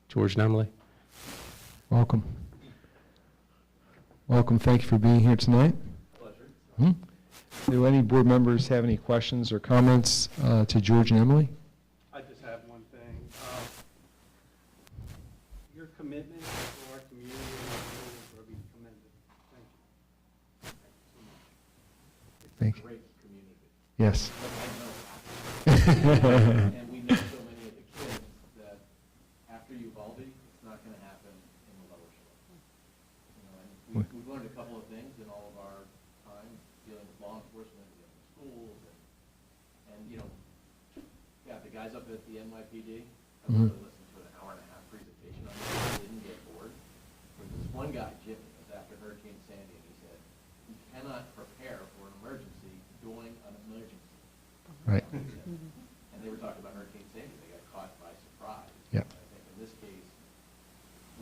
George and Emily. Welcome. Welcome. Thank you for being here tonight. Pleasure. Do any board members have any questions or comments to George and Emily? I just have one thing. Your commitment to our community and our be commended. Thank you. Thank you. Great community. Yes. And we know so many of the kids that after Uvalde, it's not going to happen in the Lower Shore. You know, and we've learned a couple of things in all of our time dealing with law enforcement, dealing with schools, and you know, yeah, the guys up at the NYPD, I really listened to an hour-and-a-half presentation on this. I didn't get bored. There was this one guy, Jimmy, was after Hurricane Sandy, and he said, "You cannot prepare for an emergency during an emergency." Right. And they were talking about Hurricane Sandy. They got caught by surprise. Yep. I think in this case,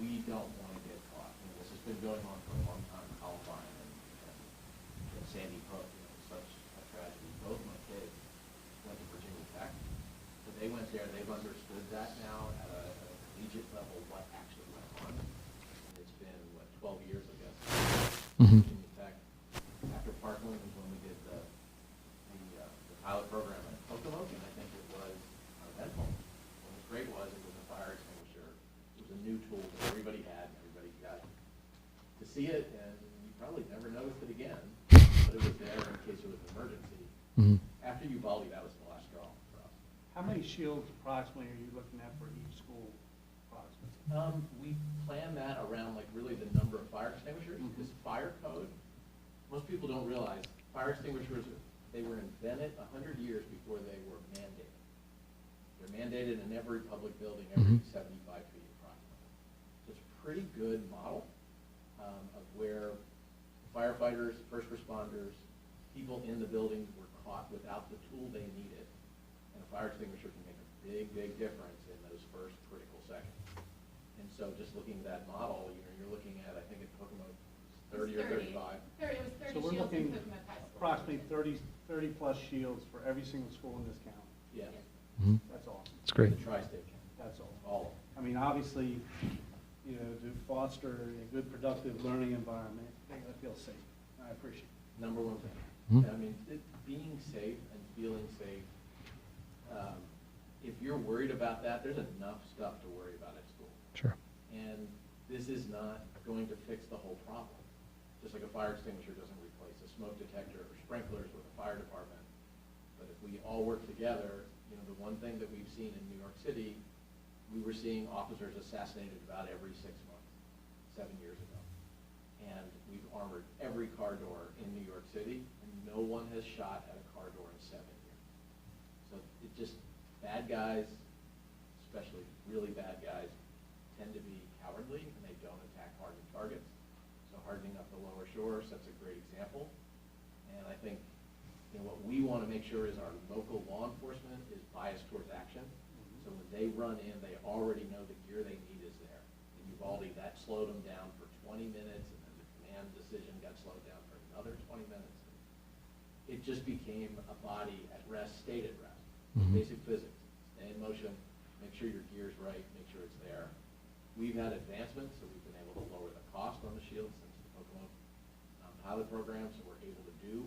we don't want to get caught. You know, this has been going on for a long time, Columbine and Sandy Hook. You know, such a tragedy. Both my kids went to Virginia Tech, so they went there. They've understood collegiate level what actually went on. And it's been, 12 years, I guess. Mhm. In fact, after Parkland was when we did the pilot program at Pocomoke, and I think it was eventful. What was great was it was a fire extinguisher. It was a new tool that everybody had, and everybody got to see it, and you probably never noticed it again, but it was there in case there was an emergency. Mhm. After Uvalde, that was the last straw for us. How many shields approximately are you looking at for each school approximately? We plan that around like really the number of fire extinguishers, because fire code, most people don't realize, fire extinguishers, they were invented 100 years before they were mandated. They're mandated in every public building every 75 feet approximately. So it's a pretty good model of where firefighters, first responders, people in the buildings were caught without the tool they needed. And a fire extinguisher can make a big, big difference in those first critical seconds. And so just looking at that model, you're looking at, I think at Pocomoke, 30 or 35. It was 30 So we're shields in looking Pocomoke High School. approximately 30 plus shields for every single school in this county. Yeah. Mhm. That's awesome. It's great. The tri-state county. That's all. All of them. I mean, obviously, to foster a good, productive learning environment, they gotta feel safe. I appreciate it. Number one thing. Mhm. I mean, being safe and feeling safe, if you're worried about that, there's enough stuff to worry about at school. Sure. And this is not going to fix the whole problem. Just like a fire extinguisher doesn't replace a smoke detector or sprinklers with a fire department. But if we all work together, the one thing that we've seen in New York City, we were seeing officers assassinated about every 6 months, 7 years ago. And we've armored every car door in New York City, and no one has shot at a car door in 7 years. So it just, bad guys, especially really bad guys, tend to be cowardly, and they don't attack hardened targets. So hardening up the lower shore sets a great example. And I think what we want to make sure is our local law enforcement is biased towards action. So when they run in, they already know the gear they need is there. In Uvalde, that slowed them down for 20 minutes, and then the command decision got slowed down for another 20 minutes. It just became a body at rest, stayed at rest. Basic physics, stay in motion, make sure your gear's right, make sure it's there. We've had advancements, so we've been able to lower the cost on the shields since the Pocomoke pilot program, so we're able to do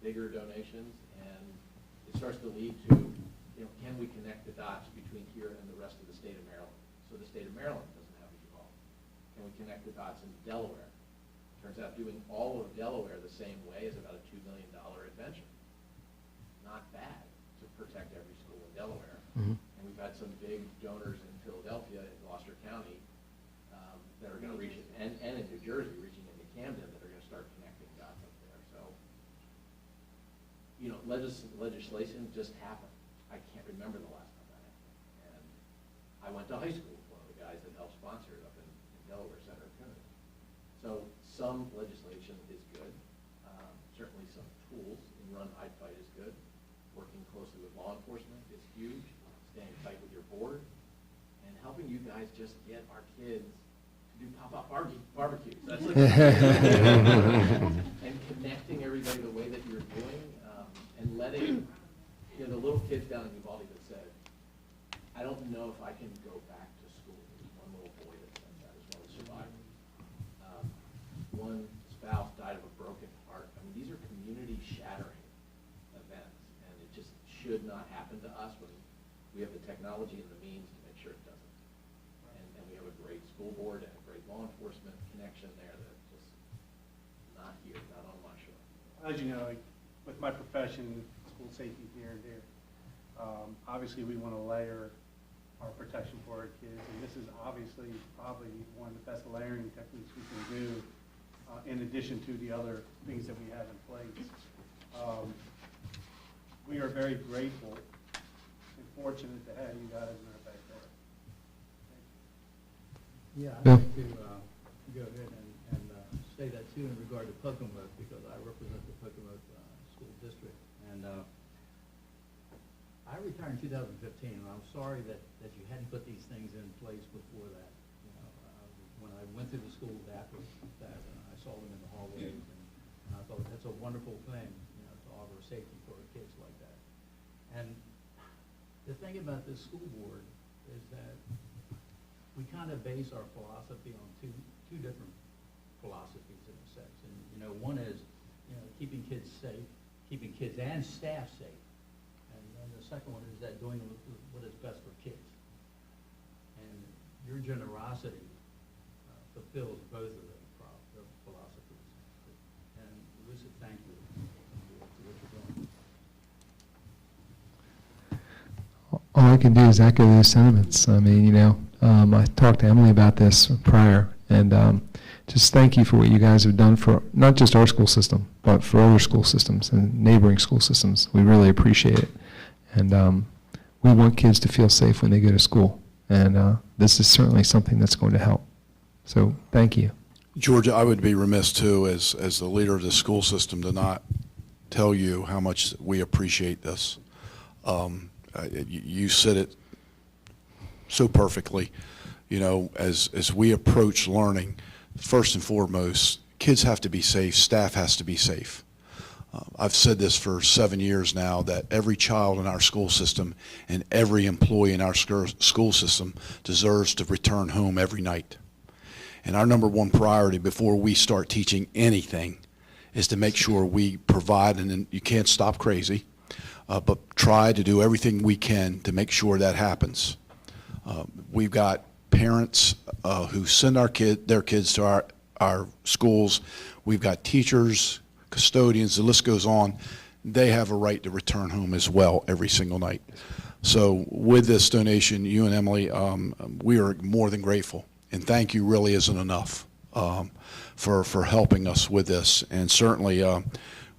bigger donations, and it starts to lead to, can we connect the dots between here and the rest of the state of Maryland? So the state of Maryland doesn't have a Uvalde. Can we connect the dots in Delaware? Turns out doing all of Delaware the same way is about a $2 million adventure. Not bad to protect every school in Delaware. And we've had some big donors in Philadelphia, in Gloucester County, that are going to reach, and in New Jersey, reaching into Camden, that are going to start connecting dots up there. So, legislation just happened. I can't remember the last time that happened. And I went to high school with one of the guys that helped sponsor it up in Delaware, Senator Coons. So some legislation is good. Certainly some tools in Run, Hide, Fight is good. Working closely with law enforcement is huge. Staying tight with your board. And helping you guys just get our kids to do pop-up barbecues. That's like and connecting everybody the way that you're doing, and letting the little kids down in Uvalde that said, I don't know if I can go back to school. There's one little boy that said that as well as survivor. One spouse died of a broken heart. I mean, these are community-shattering events, and it just should not happen to us when we have the technology and the means to make sure it doesn't. And we have a great school board and a great law enforcement connection there that's just not here, not on my shore. As you know, with my profession, school safety here and there, obviously we want to layer our protection for our kids, and this is obviously probably one of the best layering techniques we can do, in addition to the other things that we have in place. We are very grateful and fortunate to have you guys in our backyard. Yeah, I'd Bill? like to go ahead and say that too in regard to Pocomoke, because I represent the Pocomoke School District. And I retired in 2015, and I'm sorry that you hadn't put these things in place before that. When I went through the school after that, and I saw them in the hallways, and I thought that's a wonderful thing, to offer safety for kids like that. And the thing about this school board is that we kind of base our philosophy on two different philosophies in a sense. And, you know, one is, you know, keeping kids safe, keeping kids and staff safe. And then the second one is that doing what is best for kids. And your generosity fulfills both of those philosophies. And Lucia, thank you for what you're doing. All I can do is echo those sentiments. I mean, you know, I talked to Emily about this prior, and just thank you for what you guys have done for not just our school system, but for other school systems and neighboring school systems. We really appreciate it. And we want kids to feel safe when they go to school. And this is certainly something that's going to help. So thank you. Georgia, I would be remiss too, as the leader of the school system, to not tell you how much we appreciate this. You said it so perfectly. You know, as we approach learning, first and foremost, kids have to be safe, staff has to be safe. I've said this for 7 years now, that every child in our school system and every employee in our school system deserves to return home every night. And our number one priority before we start teaching anything is to make sure we provide, and you can't stop crazy, but try to do everything we can to make sure that happens. We've got parents who send their kids to our schools. We've got teachers, custodians, the list goes on. They have a right to return home as well every single night. So with this donation, you and Emily, we are more than grateful. And thank you really isn't enough for helping us with this. And certainly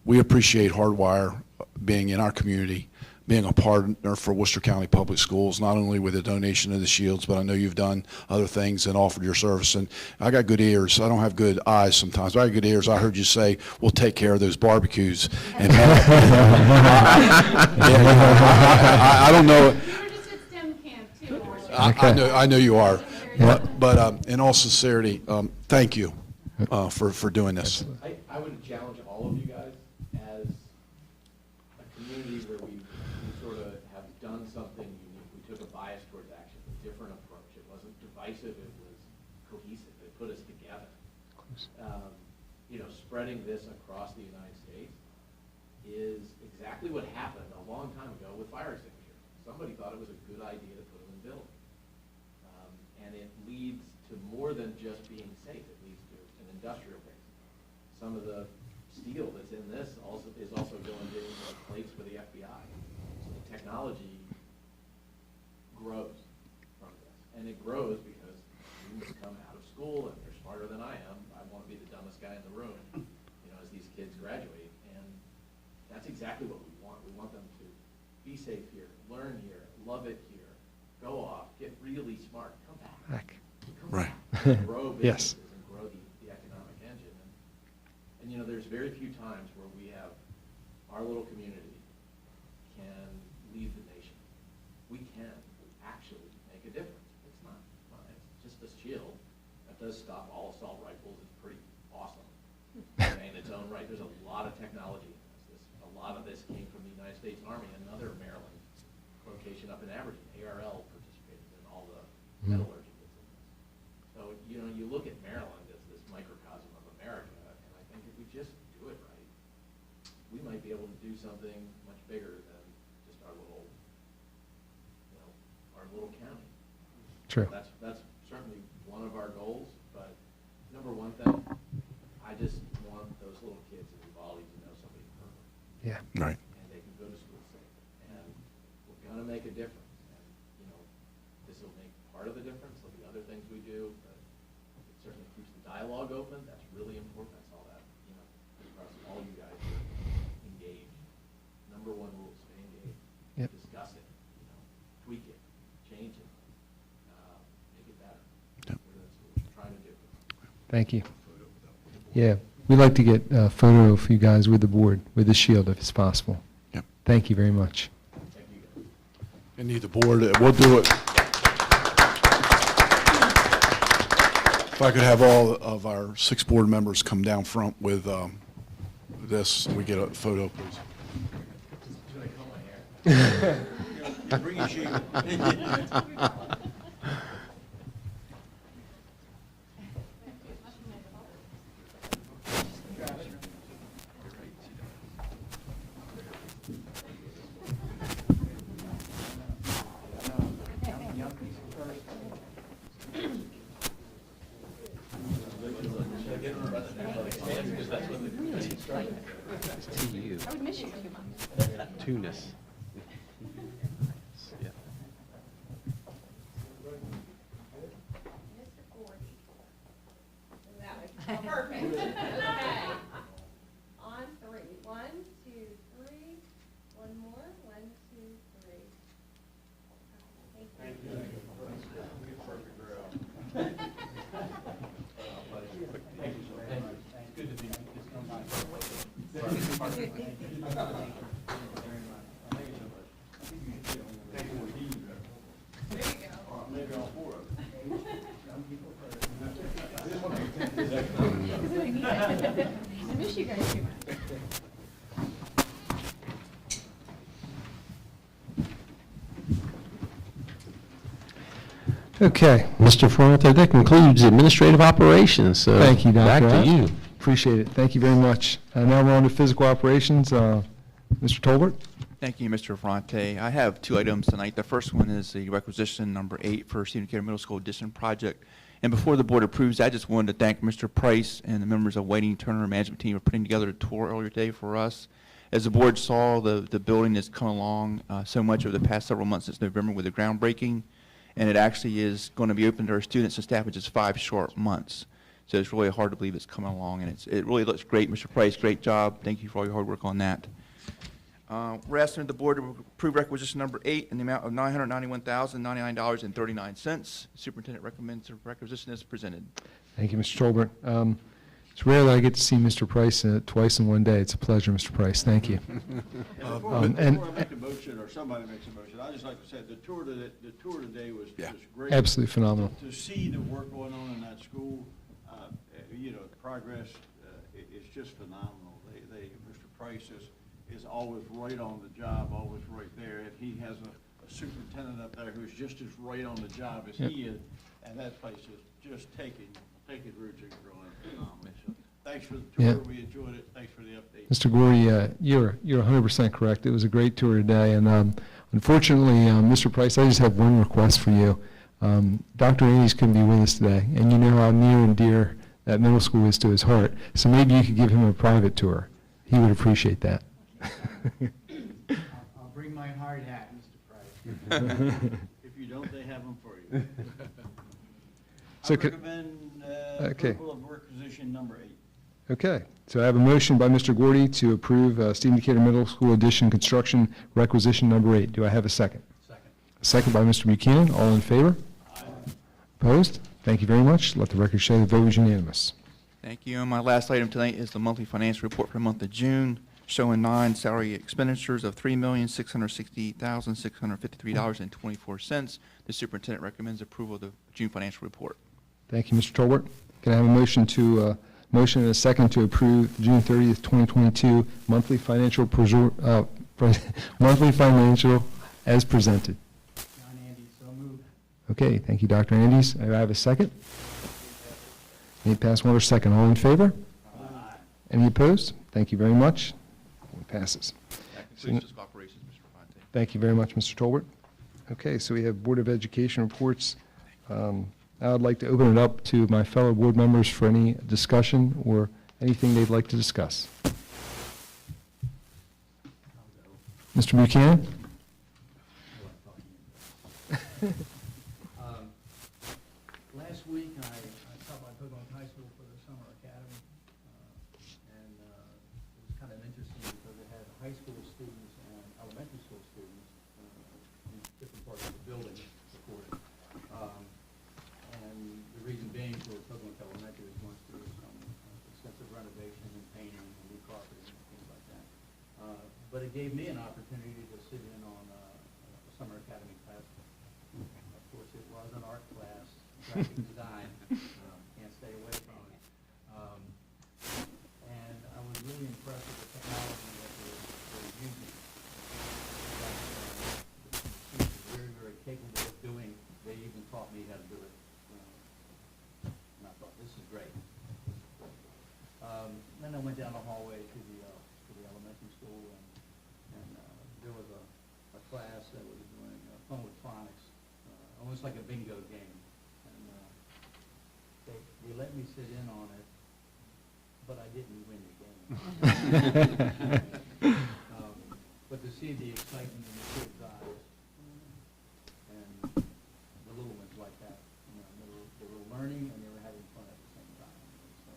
we appreciate Hardwire being in our community, being a partner for Worcester County Public Schools, not only with the donation of the shields, but I know you've done other things and offered your service. And I got good ears. I don't have good eyes sometimes, but I got good ears. I heard you say, we'll take care of those barbecues. And I don't know. I know you are. But in all sincerity, thank you for doing this. I would challenge all of you guys as a community where we sort of have done something unique. We took a bias towards action, a different approach. It wasn't divisive, it was cohesive. It put us together. You know, spreading this across the United States is exactly what happened a long time ago with fire extinguishers. Somebody thought it was a good idea to put them in buildings. And it leads to more than just being safe. It leads to an industrial base. Some of the steel that's in this is also going to plates for the FBI. So the technology grows from this. And it grows because students come out of school and they're smarter than I am. I want to be the dumbest guy in the room, you know, as these kids graduate. And that's exactly what we want. We want them to be safe here, learn here, love it here, go off, get really smart, come back. Right. Grow Yes. businesses and grow the economic engine. And you know, there's very few times where we have our little community can lead the nation. We can actually make a difference. It's not it's just a shield that does stop all assault rifles. It's pretty awesome in its own right. There's a lot of technology in this. A lot of this came from the United States Army, another Maryland location up in Aberdeen. ARL participated in all the metallurgy. So, you know, you look at Maryland as this microcosm of America, and I think if we just do it right, we might be able to do something much bigger than just our little, you know, our little county. True. That's certainly one of our goals, but number one thing, I just want those little kids in Uvalde to know somebody heard them. Yeah. Right. And they can go to school safe. And we're going to make a difference. And, you know, this will make part of the difference. There'll be other things we do, but it certainly keeps the dialogue open. That's really important. I saw that, you know, across all you guys are engaged. Number one rule, stay engaged. Yep. Discuss it, you know, tweak it, change it, make it better. Yep. That's what we're trying to do. Thank you. Yeah, we'd like to get a photo of you guys with the board, with the shield, if it's possible. Yep. Thank you very much. Thank you guys. And need the board, we'll do it. If I could have all of our 6 board members come down front with this, we get a photo, please. Bring your shield. TU. I would miss you too much. Tunis. Yeah. Perfect. Okay. On three. 1, 2, 3. One more. 1, 2, 3. Thank you. Maybe all four of them. I miss you guys too much. Okay. Mr. Ferrante, that concludes administrative operations. So Thank you, Dr. Back to Ott. you. Appreciate it. Thank you very much. Now we're on to physical operations. Mr. Tolbert? Thank you, Mr. Ferrante. I have 2 items tonight. The first one is the requisition number 8 for Stephen Decatur Middle School addition project. And before the board approves, I just wanted to thank Mr. Price and the members of Whiting Turner management team for putting together a tour earlier today for us. As the board saw, the building has come along so much over the past several months since November with the groundbreaking, and it actually is going to be open to our students and staff in just 5 short months. So it's really hard to believe it's coming along, and it really looks great. Mr. Price, great job. Thank you for all your hard work on that. We're asking the board to approve requisition number 8 in the amount of $991,099.39. Superintendent recommends the requisition is presented. Thank you, Mr. Tolbert. It's rare that I get to see Mr. Price twice in one day. It's a pleasure, Mr. Price. Thank you. Before I make a motion, or somebody makes a motion, I'd just like to say the tour today was great. Absolutely phenomenal. To see the work going on in that school, the progress is just phenomenal. Mr. Price is always right on the job, always right there, and he has a superintendent up there who's just as right on the job as he is, and that place is just taking roots and growing phenomenally. So thanks for the tour. We enjoyed it. Thanks for the update. Mr. Gordy, you're 100% correct. It was a great tour today, and unfortunately, Mr. Price, I just have one request for you. Dr. Andes couldn't be with us today, and you know how near and dear that middle school is to his heart, so maybe you could give him a private tour. He would appreciate that. I'll bring my hard hat, Mr. Price. If you don't, they have them for you. So I recommend approval of requisition number 8. Okay, so I have a motion by Mr. Gordy to approve Stephen Decatur Middle School addition construction requisition number 8. Do I have a second? Second. A second by Mr. Buchanan. All in favor? Aye. Opposed? Thank you very much. Let the record show the vote was unanimous. Thank you. And my last item tonight is the monthly financial report for the month of June, showing non-salary expenditures of $3,668,653.24. The superintendent recommends approval of the June financial report. Thank you, Mr. Tolbert. Can I have a motion and a second to approve June 30th, 2022 monthly financial monthly financial as presented? John Andy, so moved. Okay, thank you, Dr. Andes. Do I have a second? Any pass one or second? All in favor? Aye. Any opposed? Thank you very much. It passes. That concludes fiscal operations, Mr. Fonte. Thank you very much, Mr. Tolbert. Okay, so we have Board of Education reports. Now I'd like to open it up to my fellow board members for any discussion or anything they'd like to discuss. Mr. Buchanan? Last week, I stopped by Pocono High School for the summer academy, and it was kind of interesting because they had high school students and elementary school students in different parts of the building supported. And the reason being for Pocono Elementary is once there was some extensive renovation and painting and new carpeting and things like that. But it gave me an opportunity to sit in on a summer academy class. Of course, it was an art class, graphic design. Can't stay away from it. And I was really impressed with the technology that they're using. The students are very, very capable of doing. They even taught me how to do it. And I thought, this is great. Then I went down the hallway to the elementary school, and there was a class that was doing phonics, almost like a bingo game. And they let me sit in on it, but I didn't win the game. But to see the excitement in the kids' eyes, and the little ones like that, you know, they were learning and they were having fun at the same time. So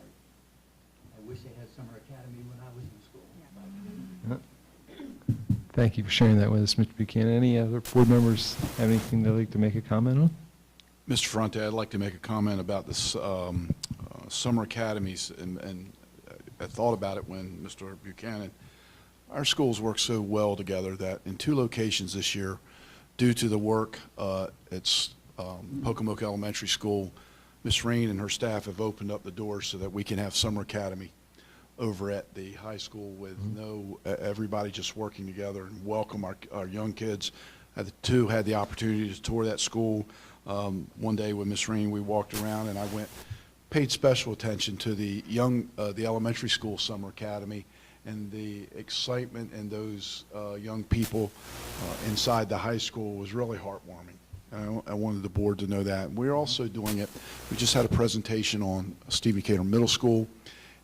I wish they had summer academy when I was in school. Thank you for sharing that with us, Mr. Buchanan. Any other board members have anything they'd like to make a comment on? Mr. Ferrante, I'd like to make a comment about this summer academies, and I thought about it when Mr. Buchanan, our schools work so well together that in 2 locations this year, due to the work at Pocomoke Elementary School, Ms. Rain and her staff have opened up the doors so that we can have summer academy over at the high school with everybody just working together and welcome our young kids. The 2 had the opportunity to tour that school. One day with Ms. Rain, we walked around and I paid special attention to the elementary school summer academy and the excitement in those young people inside the high school was really heartwarming. I wanted the board to know that. We're also doing it. We just had a presentation on Stephen Decatur Middle School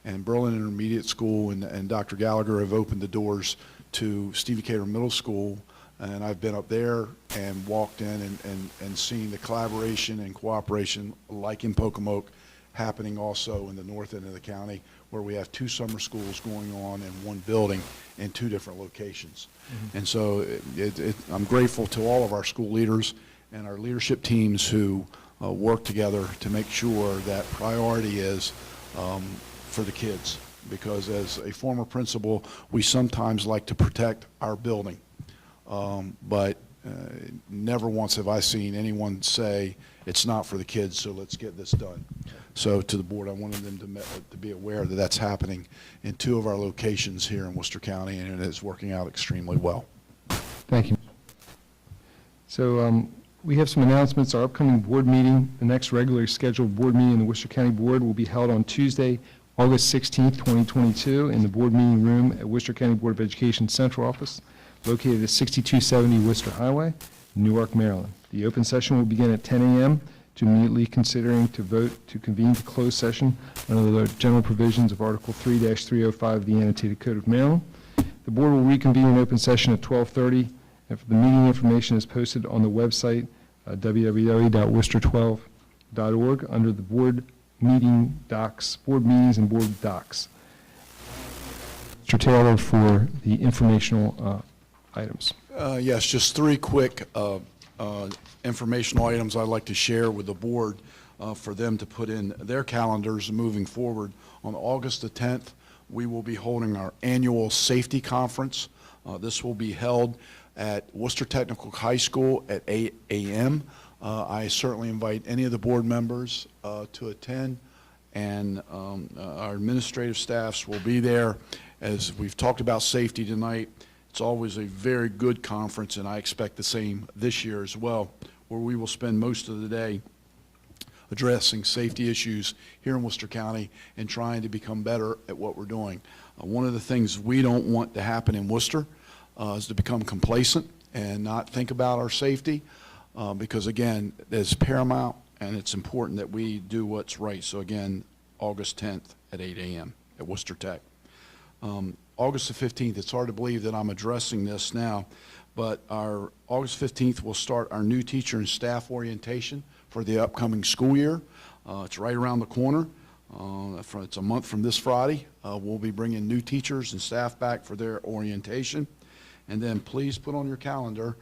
and Berlin Intermediate School, and Dr. Gallagher have opened the doors to Stephen Decatur Middle School, and I've been up there and walked in and seen the collaboration and cooperation like in Pocomoke happening also in the north end of the county, where we have 2 summer schools going on in 1 building in 2 different locations. And so I'm grateful to all of our school leaders and our leadership teams who work together to make sure that priority is for the kids, because as a former principal, we sometimes like to protect our building, but never once have I seen anyone say it's not for the kids, so let's get this done. So to the board, I wanted them to be aware that that's happening in 2 of our locations here in Worcester County, and it is working out extremely well. Thank you. So we have some announcements. Our upcoming board meeting, the next regularly scheduled board meeting in the Worcester County Board will be held on Tuesday, August 16th, 2022, in the board meeting room at Worcester County Board of Education Central Office, located at 6270 Worcester Highway, Newark, Maryland. The open session will begin at 10 a.m. to immediately considering to vote to convene to closed session under the general provisions of Article 3-305 of the Annotated Code of Maryland. The board will reconvene in open session at 12:30, and the meeting information is posted on the website www.worcester12.org under the board meeting docs, board meetings and board docs. Mr. Taylor for the informational items. Yes, just 3 quick informational items I'd like to share with the board for them to put in their calendars moving forward. On August the 10th, we will be holding our annual safety conference. This will be held at Worcester Technical High School at 8 a.m. I certainly invite any of the board members to attend, and our administrative staffs will be there. As we've talked about safety tonight, it's always a very good conference, and I expect the same this year as well, where we will spend most of the day addressing safety issues here in Worcester County and trying to become better at what we're doing. One of the things we don't want to happen in Worcester is to become complacent and not think about our safety, because again, it's paramount and it's important that we do what's right. So again, August 10th at 8 a.m. at Worcester Tech. August the 15th, it's hard to believe that I'm addressing this now, but our August 15th will start our new teacher and staff orientation for the upcoming school year. It's right around the corner. It's a month from this Friday. We'll be bringing new teachers and staff back for their orientation. And then please put on your calendar,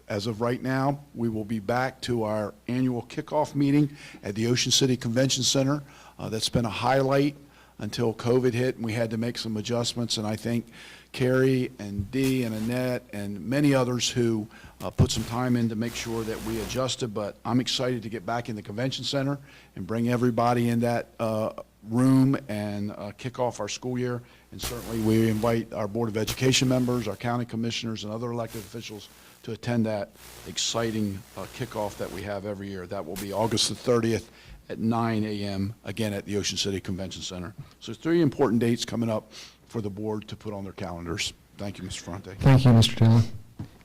as of right now, we will be back to our annual kickoff meeting at the Ocean City Convention Center. That's been a highlight until COVID hit, and we had to make some adjustments. And I think Carrie and Dee and Annette and many others who put some time in to make sure that we adjusted. But I'm excited to get back in the convention center and bring everybody in that room and kick off our school year. And certainly we invite our Board of Education members, our county commissioners, and other elected officials to attend that exciting kickoff that we have every year. That will be August the 30th at 9 a.m., again at the Ocean City Convention Center. So 3 important dates coming up for the board to put on their calendars. Thank you, Mr. Fronte. Thank you, Mr. Taylor.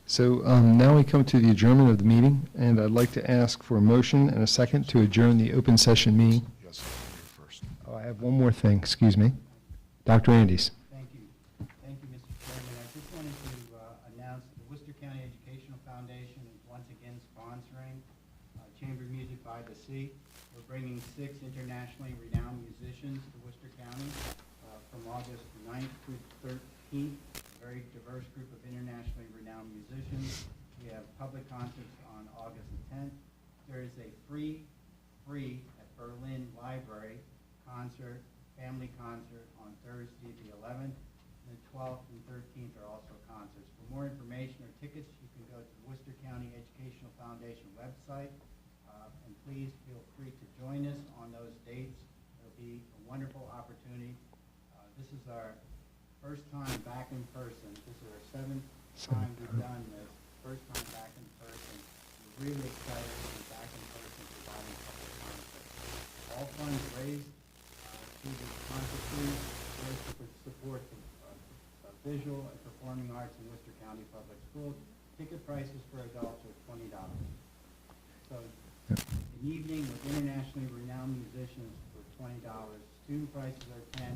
So now we come to the adjournment of the meeting, and I'd like to ask for a motion and a second to adjourn the open session meeting. Yes, first. Oh, I have one more thing, excuse me. Dr. Andes. Thank you. Thank you, Mr. Chairman. I just wanted to announce the Worcester County Educational Foundation is once again sponsoring Chamber Music by the Sea. We're bringing 6 internationally renowned musicians to Worcester County from August 9th through 13th. A very diverse group of internationally renowned musicians. We have public concerts on August the 10th. There is a free at Berlin Library concert, family concert on Thursday the 11th. And the 12th and 13th are also concerts. For more information or tickets, you can go to the Worcester County Educational Foundation website. And please feel free to join us on those dates. It'll be a wonderful opportunity. This is our first time back in person. This is our 7th time we've done this. First time back in person. We're really excited to be back in person providing public concerts. All funds raised through the concert series goes to support the visual and performing arts in Worcester County Public Schools. Ticket prices for adults are $20. So an evening with internationally renowned musicians for $20. Student prices are $10.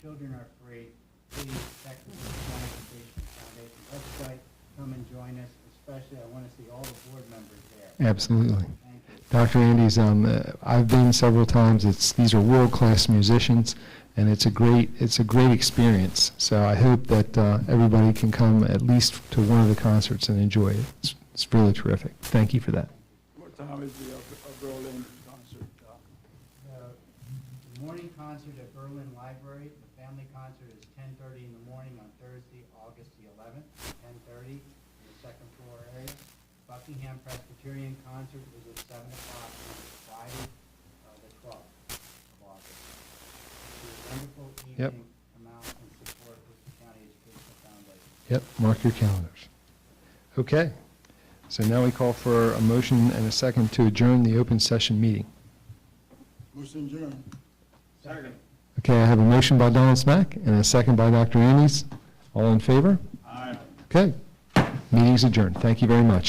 Children are free. Please check the County Educational Foundation website. Come and join us. Especially, I want to see all the board members there. Absolutely. Thank you. Dr. Andes, I've been several times. These are world-class musicians, and it's a great experience. So I hope that everybody can come at least to one of the concerts and enjoy it. It's really terrific. Thank you for that. What time is the Berlin concert? The morning concert at Berlin Library. The family concert is 10:30 in the morning on Thursday, August the 11th, 10:30 in the second floor area. Buckingham Presbyterian concert is at 7 o'clock on Friday, the 12th of August. It's a wonderful evening. Yep. Come out and support Worcester County Educational Foundation. Yep, mark your calendars. Okay, so now we call for a motion and a second to adjourn the open session meeting. Motion adjourned. Second. Okay, I have a motion by Donald Smack and a second by Dr. Andes. All in favor? Aye. Okay, meeting's adjourned. Thank you very much.